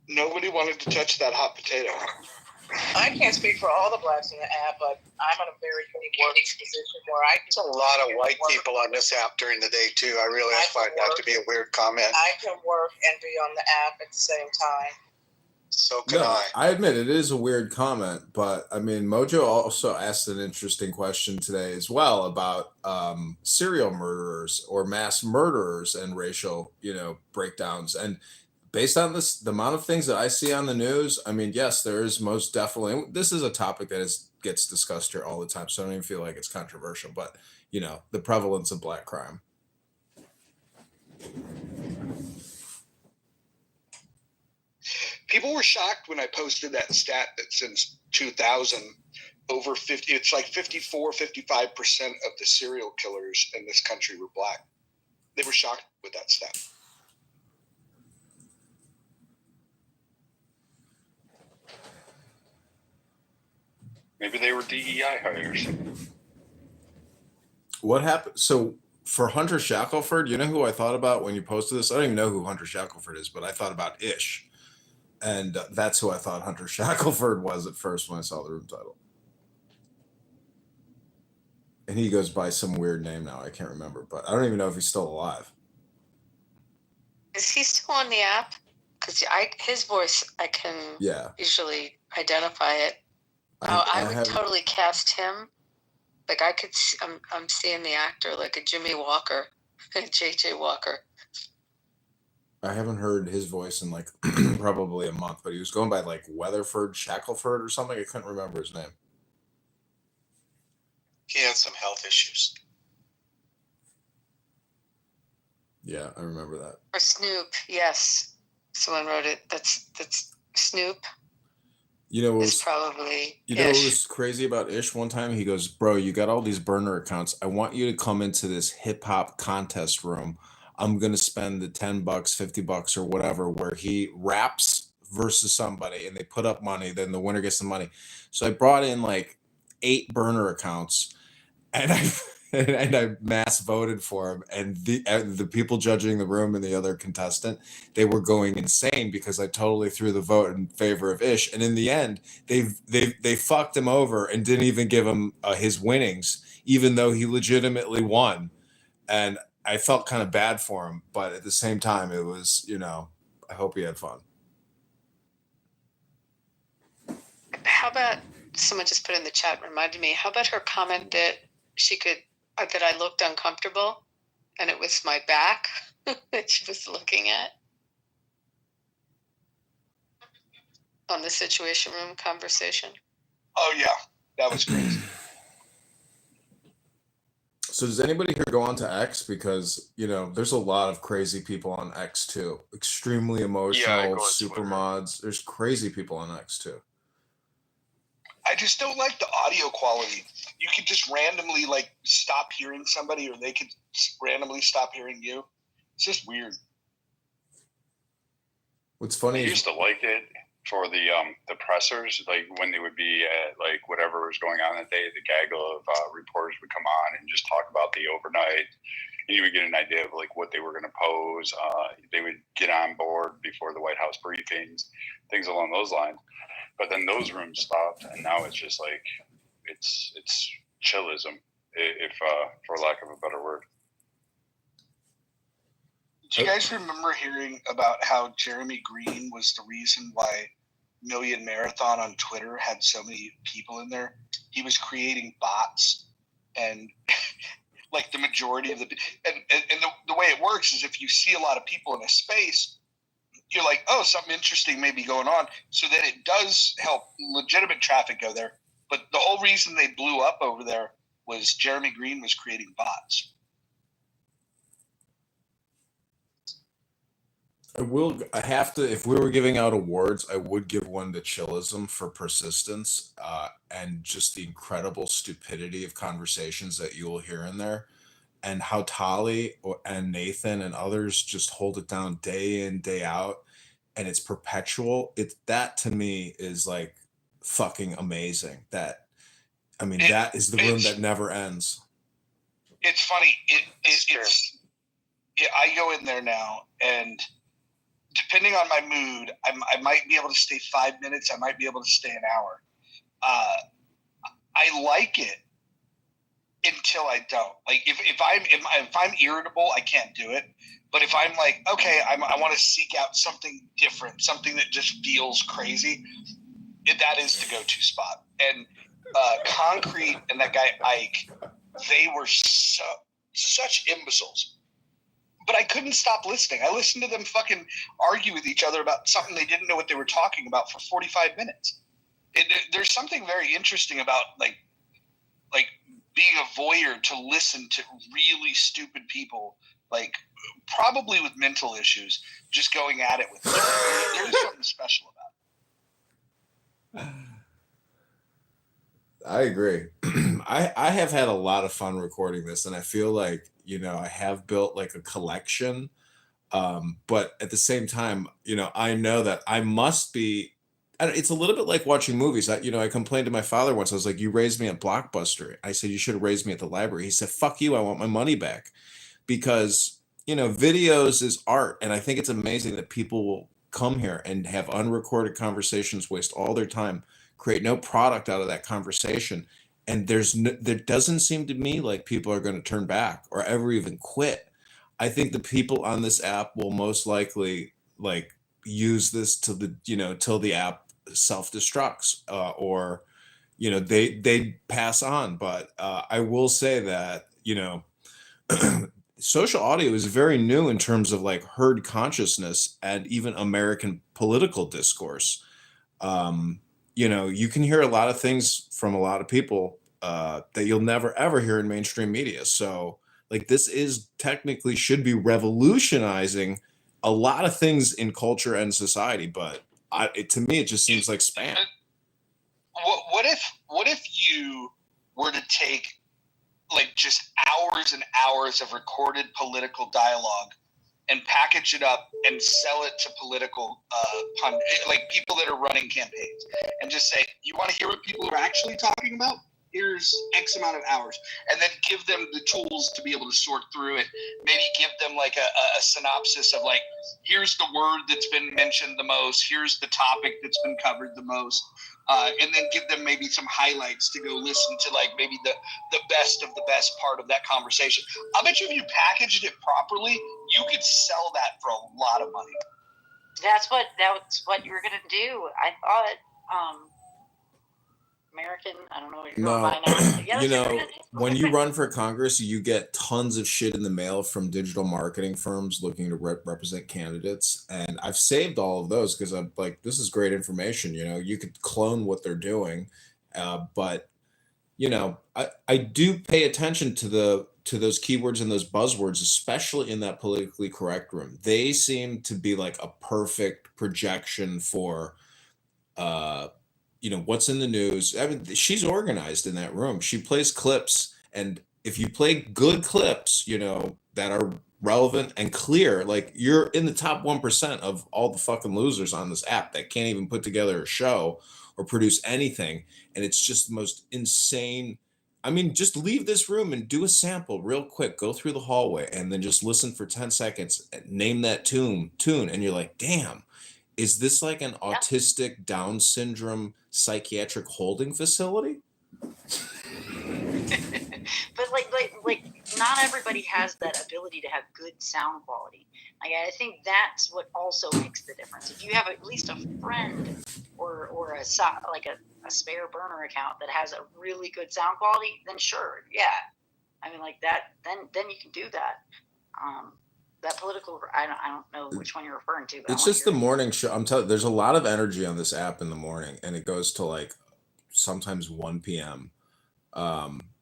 Nobody wanted to touch that hot potato. I can't speak for all the blacks in the app, but I'm in a very unique working position where There's a lot of white people on this app during the day too. I really find that to be a weird comment. I can work and be on the app at the same time. So can I admit it is a weird comment, but I mean, Mojo also asked an interesting question today as well about serial murderers or mass murderers and racial, breakdowns. And based on the amount of things that I see on the news, I mean, yes, there is most definitely. This is a topic that gets discussed here all the time, so I don't even feel like it's controversial. But the prevalence of black crime. People were shocked when I posted that stat that since 2000, over 50, it's like 54, 55% of the serial killers in this country were black. They were shocked with that stat. Maybe they were DEI hires. What happened? So for Hunter Shackelford, you know who I thought about when you posted this? I don't even know who Hunter Shackelford is, but I thought about Ish. And that's who I thought Hunter Shackelford was at first when I saw the room title. And he goes by some weird name now. I can't remember, but I don't even know if he's still alive. Is he still on the app? Because his voice, I can usually identify it. I would totally cast him. Like I could, I'm seeing the actor like a Jimmy Walker, J.J. Walker. I haven't heard his voice in like probably a month, but he was going by like Weatherford Shackelford or something. I couldn't remember his name. He had some health issues. Yeah, I remember that. Or Snoop, yes. Someone wrote it. That's Snoop. What was probably what was crazy about Ish one time? He goes, "Bro, you got all these burner accounts. I want you to come into this hip hop contest room. I'm gonna spend the $10, $50 or whatever, where he raps versus somebody, and they put up money. Then the winner gets the money." So I brought in like 8 burner accounts, and I mass voted for him. And the people judging the room and the other contestant, they were going insane because I totally threw the vote in favor of Ish. And in the end, they fucked him over and didn't even give him his winnings, even though he legitimately won. And I felt kind of bad for him, but at the same time, it was, I hope he had fun. How about, someone just put in the chat, reminded me, how about her comment that that I looked uncomfortable and it was my back that she was looking at on the Situation Room conversation? Oh, yeah. That was crazy. So does anybody here go on to X? Because, there's a lot of crazy people on X too. Extremely emotional, super mods. There's crazy people on X too. I just don't like the audio quality. You could just randomly stop hearing somebody, or they could randomly stop hearing you. It's just weird. What's funny I used to like it for the pressers, like when they would be at whatever was going on that day, the gaggle of reporters would come on and just talk about the overnight, and you would get an idea of what they were going to pose. They would get on board before the White House briefings, things along those lines. But then those rooms stopped, and now it's just it's chillism, if for lack of a better word. Do you guys remember hearing about how Jeremy Green was the reason why Million Marathon on Twitter had so many people in there? He was creating bots, and the majority of the way it works is if you see a lot of people in a space, you're like, oh, something interesting may be going on. So then it does help legitimate traffic go there. But the whole reason they blew up over there was Jeremy Green was creating bots. If we were giving out awards, I would give one to Chillism for persistence and just the incredible stupidity of conversations that you will hear in there, and how Tali and Nathan and others just hold it down day in, day out, and it's perpetual. That to me is fucking amazing. That is the room that never ends. It's funny. I go in there now, and depending on my mood, I might be able to stay 5 minutes. I might be able to stay an hour. I like it until I don't. Like if I'm irritable, I can't do it. But if I'm like, okay, I want to seek out something different, something that just feels crazy, that is the go-to spot. And Concrete and that guy Ike, they were such imbeciles. But I couldn't stop listening. I listened to them fucking argue with each other about something they didn't know what they were talking about for 45 minutes. There's something very interesting about like being a voyeur to listen to really stupid people, like probably with mental issues, just going at it with each other. There is something special about it. I agree. I have had a lot of fun recording this, and I feel like, I have built like a collection. But at the same time, I know that I must be, it's a little bit like watching movies. I complained to my father once. I was like, you raised me at Blockbuster. I said, you should have raised me at the library. He said, fuck you. I want my money back. Because, videos is art. And I think it's amazing that people will come here and have unrecorded conversations, waste all their time, create no product out of that conversation. And there doesn't seem to me like people are going to turn back or ever even quit. I think the people on this app will most likely like use this till the app self-destructs, or they pass on. But I will say that social audio is very new in terms of like herd consciousness and even American political discourse. You can hear a lot of things from a lot of people that you'll never ever hear in mainstream media. So like this is technically should be revolutionizing a lot of things in culture and society, but to me it just seems like spam. What if you were to take like just hours and hours of recorded political dialogue and package it up and sell it to political like people that are running campaigns, and just say, you want to hear what people are actually talking about? Here's X amount of hours, and then give them the tools to be able to sort through it. Maybe give them like a synopsis of like, here's the word that's been mentioned the most, here's the topic that's been covered the most, and then give them maybe some highlights to go listen to, like maybe the best of the best part of that conversation. I bet you if you packaged it properly, you could sell that for a lot of money. That's what you were gonna do. I thought. American, I don't know what you're going by now. When you run for Congress, you get tons of shit in the mail from digital marketing firms looking to represent candidates. And I've saved all of those because I'm like, this is great information. You could clone what they're doing. But I do pay attention to those keywords and those buzzwords, especially in that politically correct room. They seem to be like a perfect projection for, what's in the news. I mean, she's organized in that room. She plays clips, and if you play good clips, that are relevant and clear, like you're in the top 1% of all the fucking losers on this app that can't even put together a show or produce anything. And it's just the most insane. I mean, just leave this room and do a sample real quick. Go through the hallway and then just listen for 10 seconds. Name that tune, and you're like, damn. Is this like an autistic Down syndrome psychiatric holding facility? But like not everybody has that ability to have good sound quality. Like I think that's what also makes the difference. If you have at least a friend or a spare burner account that has a really good sound quality, then sure, yeah. I mean like that, then you can do that. That political, I don't know which one you're referring to. It's just the morning show. I'm telling you, there's a lot of energy on this app in the morning, and it goes to like sometimes 1 p.m.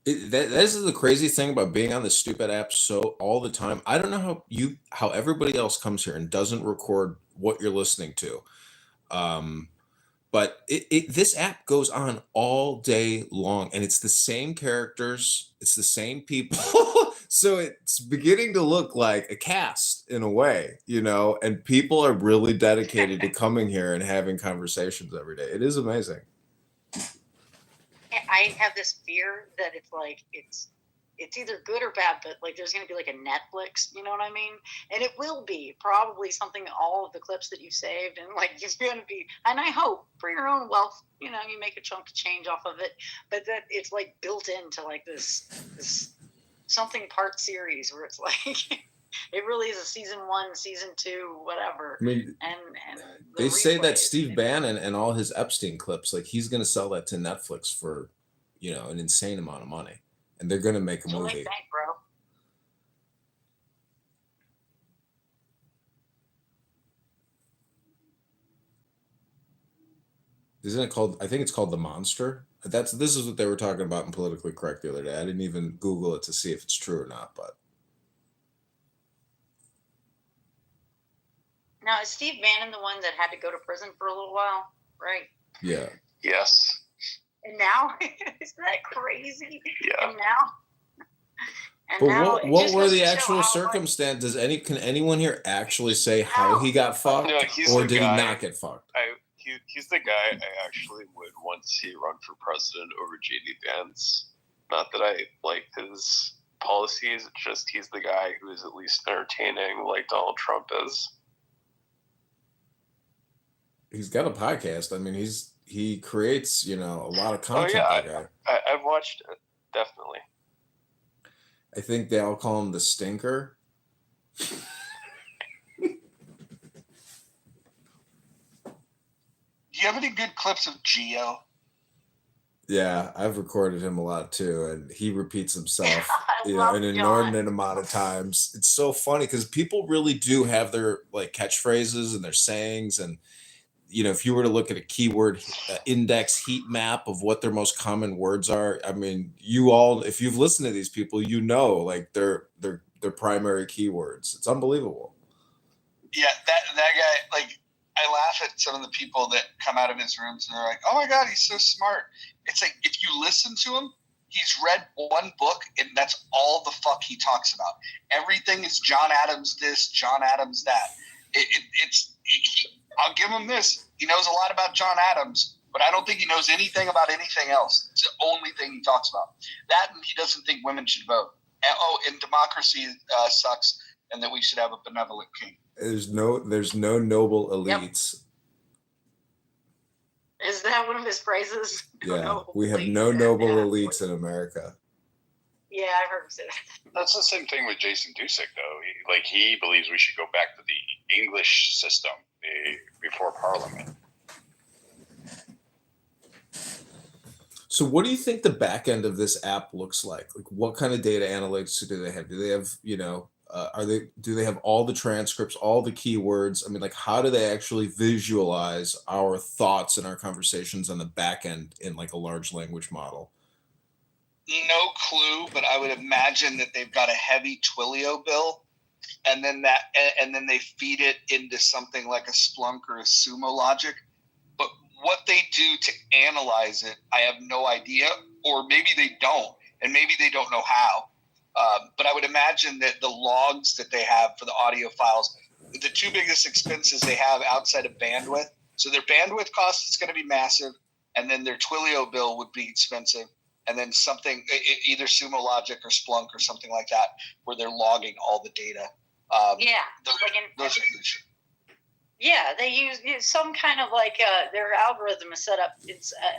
This is the crazy thing about being on this stupid app so all the time. I don't know how everybody else comes here and doesn't record what you're listening to. But this app goes on all day long, and it's the same characters, it's the same people. So it's beginning to look like a cast in a way, and people are really dedicated to coming here and having conversations every day. It is amazing. I have this fear that it's it's either good or bad, but like there's going to be like a Netflix, you know what I mean? And it will be probably something, all of the clips that you saved, and like it's going to be, and I hope for your own wealth, you know, you make a chunk of change off of it, but that it's like built into like this something part series where it's like it really is a season 1, season 2, whatever. I mean, and they say that replays. Steve Bannon and all his Epstein clips, like he's going to sell that to Netflix for, you know, an insane amount of money, and they're going to make a So movie. they think, bro. Isn't it called? I think it's called The Monster. This is what they were talking about in Politically Correct the other day. I didn't even Google it to see if it's true or not, but Now, is Steve Bannon the one that had to go to prison for a little while, right? yeah. Yes. And now, isn't that crazy? Yeah. And now, But now what were the actual circumstances? Can anyone here actually say how he got fucked, No, he's or the did guy- he not get fucked? He's the guy I actually would want to see run for president over JD Vance. Not that I like his policies, it's just he's the guy who is at least entertaining, like Donald Trump is. He's got a podcast. I mean, he creates, you know, a lot of content. Oh yeah, that guy. I've watched it, definitely. I think they all call him the Stinker. Do you have any good clips of Geo? Yeah, I've recorded him a lot too, and he repeats himself, I you know, love an John. inordinate amount of times. It's so funny because people really do have their like catchphrases and their sayings, and you know, if you were to look at a keyword index heat map of what their most common words are, I mean, you all, if you've listened to these people, you know, like their primary keywords. It's unbelievable. Yeah, that guy, like, I laugh at some of the people that come out of his rooms and they're like, oh my God, he's so smart. It's like, if you listen to him, he's read one book and that's all the fuck he talks about. Everything is John Adams this, John Adams that. I'll give him this. He knows a lot about John Adams, but I don't think he knows anything about anything else. It's the only thing he talks about. That, and he doesn't think women should vote. And democracy sucks, and that we should have a benevolent king. There's no noble elites. Is that one of his phrases? Yeah, we have no noble elites in America. Yeah, I've heard him say that. That's the same thing with Jason Dusick, though. He believes we should go back to the English system before Parliament. So what do you think the back end of this app looks like? Like, what kind of data analytics do they have? Do they have, you know, do they have all the transcripts, all the keywords? I mean, like, how do they actually visualize our thoughts and our conversations on the back end in like a large language model? No clue, but I would imagine that they've got a heavy Twilio bill, and then they feed it into something like a Splunk or a Sumo Logic. But what they do to analyze it, I have no idea, or maybe they don't, and maybe they don't know how. But I would imagine that the logs that they have for the audio files, the two biggest expenses they have outside of bandwidth, so their bandwidth cost is going to be massive, and then their Twilio bill would be expensive. And then something, either Sumo Logic or Splunk or something like that, where they're logging all the data. Those are huge. Yeah, they use some kind of like their algorithm is set up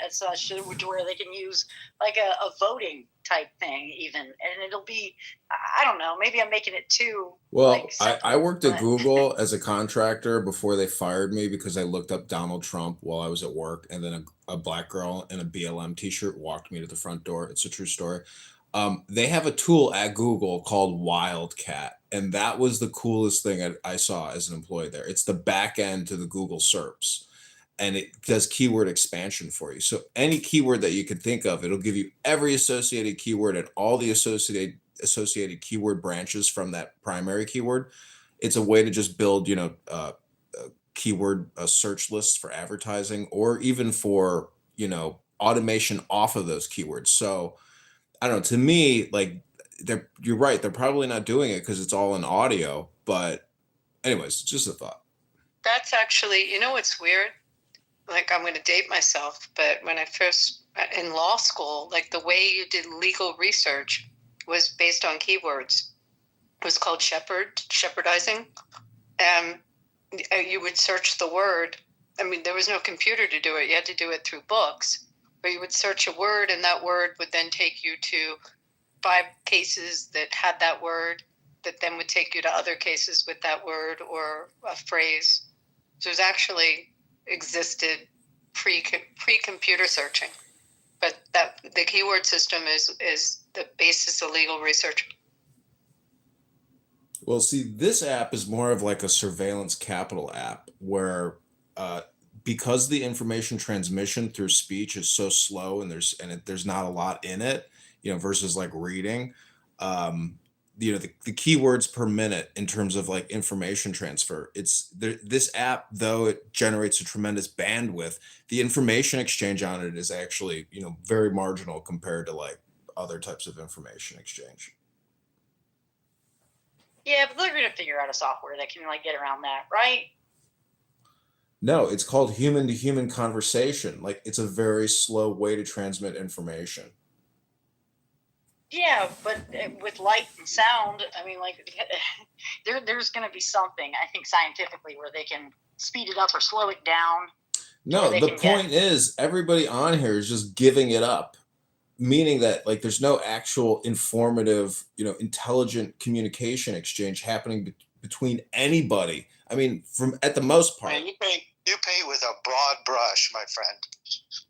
as such to where they can use like a voting type thing even, and it'll be, I don't know, maybe I'm making it too. Well, like, I worked at Google as a contractor before they fired me because I looked up Donald Trump while I was at work, and then a black girl in a BLM t-shirt walked me to the front door. It's a true story. They have a tool at Google called Wildcat, and that was the coolest thing I saw as an employee there. It's the back end to the Google SERPs, and it does keyword expansion for you. So any keyword that you can think of, it'll give you every associated keyword and all the associated keyword branches from that primary keyword. It's a way to just build, you know, keyword search lists for advertising, or even for, you know, automation off of those keywords. So I don't know, to me, like, you're right, they're probably not doing it because it's all in audio, but anyways, just a thought. That's actually, you know what's weird? Like, I'm going to date myself, but when I first, in law school, like the way you did legal research was based on keywords. It was called shepherdizing. You would search the word. I mean, there was no computer to do it. You had to do it through books. But you would search a word, and that word would then take you to 5 cases that had that word, that then would take you to other cases with that word or a phrase. So it was actually existed pre-computer searching. But that the keyword system is the basis of legal research. Well, see, this app is more of like a surveillance capital app where because the information transmission through speech is so slow and there's not a lot in it, versus like reading, the keywords per minute in terms of like information transfer, this app, though it generates a tremendous bandwidth, the information exchange on it is actually, very marginal compared to like other types of information exchange. Yeah, but they're gonna figure out a software that can like get around that, right? No, it's called human to human conversation. Like, it's a very slow way to transmit information. Yeah, but with light and sound, I mean, like, there's going to be something, I think, scientifically where they can speed it up or slow it down. No, the point is everybody on here is just giving it up, meaning that like there's no actual informative, intelligent communication exchange happening between anybody. I mean, at the most part. Man, you paint with a broad brush, my friend.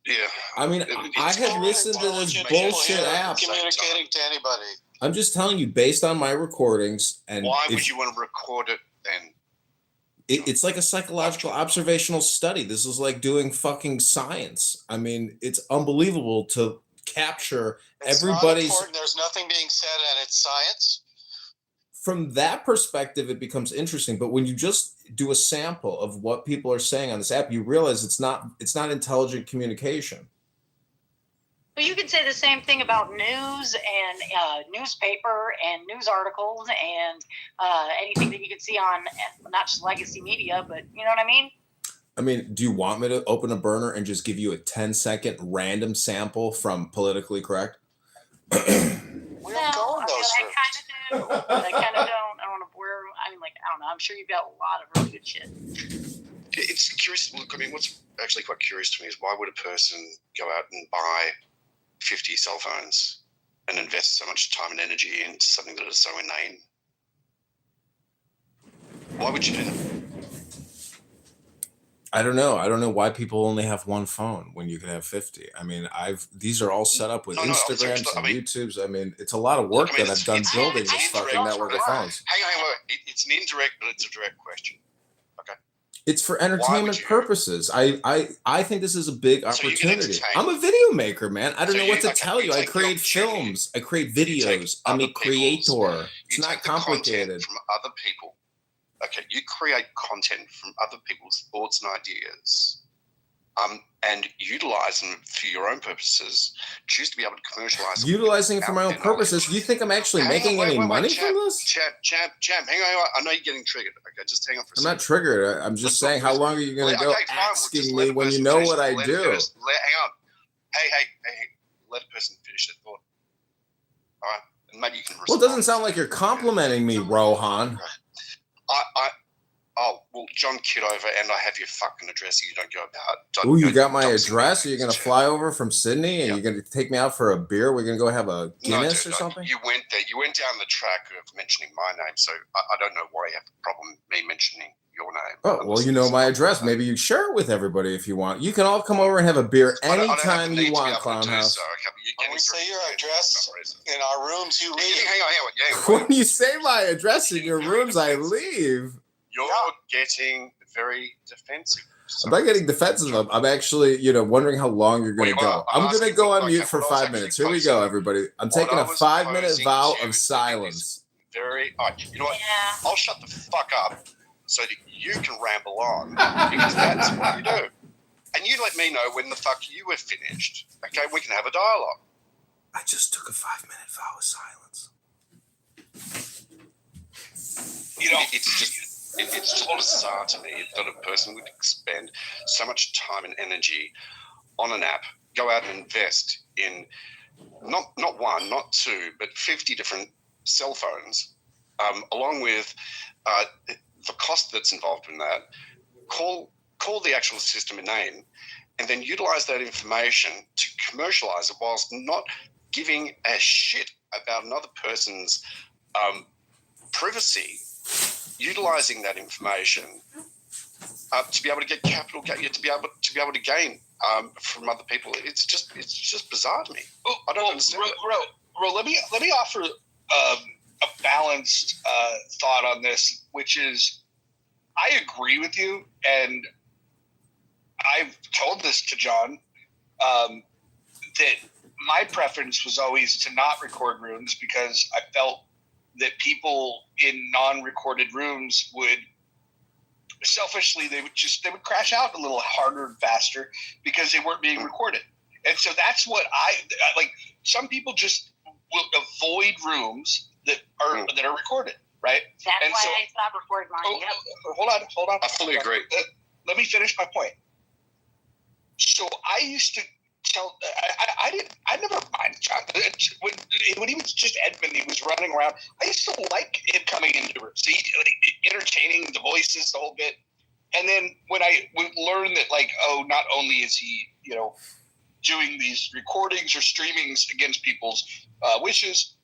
Yeah. I mean, I have listened to this bullshit app. Communicating to anybody. I'm just telling you, based on my recordings, and why would you want to record it then? It's like a psychological observational study. This is like doing fucking science. I mean, it's unbelievable to capture everybody's. Not important. There's nothing being said, and it's science. From that perspective, it becomes interesting. But when you just do a sample of what people are saying on this app, you realize it's not intelligent communication. But you could say the same thing about news and newspaper and news articles and anything that you could see on not just legacy media, but you know what I mean? I mean, do you want me to open a burner and just give you a 10-second random sample from Politically Correct? I kind of do, but I kind of don't. I don't want to wear. I mean, like, I don't know. I'm sure you've got a lot of really good shit. It's curious. Look, I mean, what's actually quite curious to me is why would a person go out and buy 50 cell phones and invest so much time and energy into something that is so inane? Why would you do that? I don't know. I don't know why people only have one phone when you can have 50. I mean, these are all set up with Instagrams and YouTubes. I mean, it's a lot of work that I've done building this fucking network of phones. Hang on. It's an indirect, but it's a direct question. Okay. It's for entertainment purposes. I think this is a big opportunity. I'm a video maker, man. I don't know what to tell you. I create films. I create videos. I'm a creator. It's not complicated. From other people. Okay, you create content from other people's thoughts and ideas, and utilize them for your own purposes. Choose to be able to commercialize them. Utilizing it for my own purposes. Do you think I'm actually making any money from this? Champ, hang on. I know you're getting triggered. Okay, just hang on for a second. I'm not triggered. I'm just saying, how long are you going to go asking me when you know what I do? Hang on. Hey. Let a person finish their thought. All right, and maybe you can respond. Well, it doesn't sound like you're complimenting me, Rohan. John Kitover, and I have your fucking address. You don't go about. Ooh, you got my address? Are you going to fly over from Sydney and you're going to take me out for a beer? We're going to go have a Guinness or something? You went there. You went down the track of mentioning my name, so I don't know why you have a problem with me mentioning your name. Oh, well, you know my address. Maybe you share it with everybody if you want. You can all come over and have a beer anytime you want, Clown House. When we say your address in our rooms, you leave. Hang on. When you say my address in your rooms, I leave. You're getting very defensive. I'm not getting defensive. I'm actually, wondering how long you're going to go. I'm going to go on mute for 5 minutes. Here we go, everybody. I'm taking a 5-minute vow of silence. You know what? I'll shut the fuck up so that you can ramble on because that's what you do. And you let me know when the fuck you were finished. Okay, we can have a dialogue. I just took a 5-minute vow of silence. It's just bizarre to me that a person would expend so much time and energy on an app, go out and invest in not one, not two, but 50 different cell phones, along with the cost that's involved in that. Call the actual system a name, and then utilize that information to commercialize it whilst not giving a shit about another person's privacy. Utilizing that information to be able to get capital, to be able to gain from other people. It's just bizarre to me. I don't understand. Ro, let me offer a balanced thought on this, which is I agree with you, and I've told this to John that my preference was always to not record rooms because I felt that people in non-recorded rooms would selfishly they would crash out a little harder and faster because they weren't being recorded. And so that's what I like. Some people just will avoid rooms that are recorded, right? That's and why so, I stopped recording mine. Hold on. I fully agree. Let me finish my point. So I used to tell I never mind John when he was just Edmund. He was running around. I used to like him coming into rooms, entertaining the voices, the whole bit. And then when I would learn that, like, not only is he doing these recordings or streamings against people's wishes,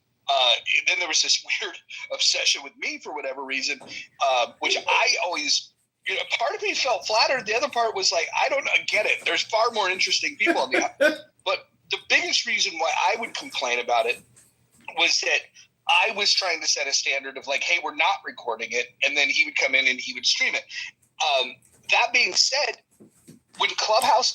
then there was this weird obsession with me for whatever reason, which I always. Part of me felt flattered. The other part was like, I don't get it. There's far more interesting people on the app. But the biggest reason why I would complain about it was that I was trying to set a standard of like, hey, we're not recording it. And then he would come in and he would stream it. That being said, when Clubhouse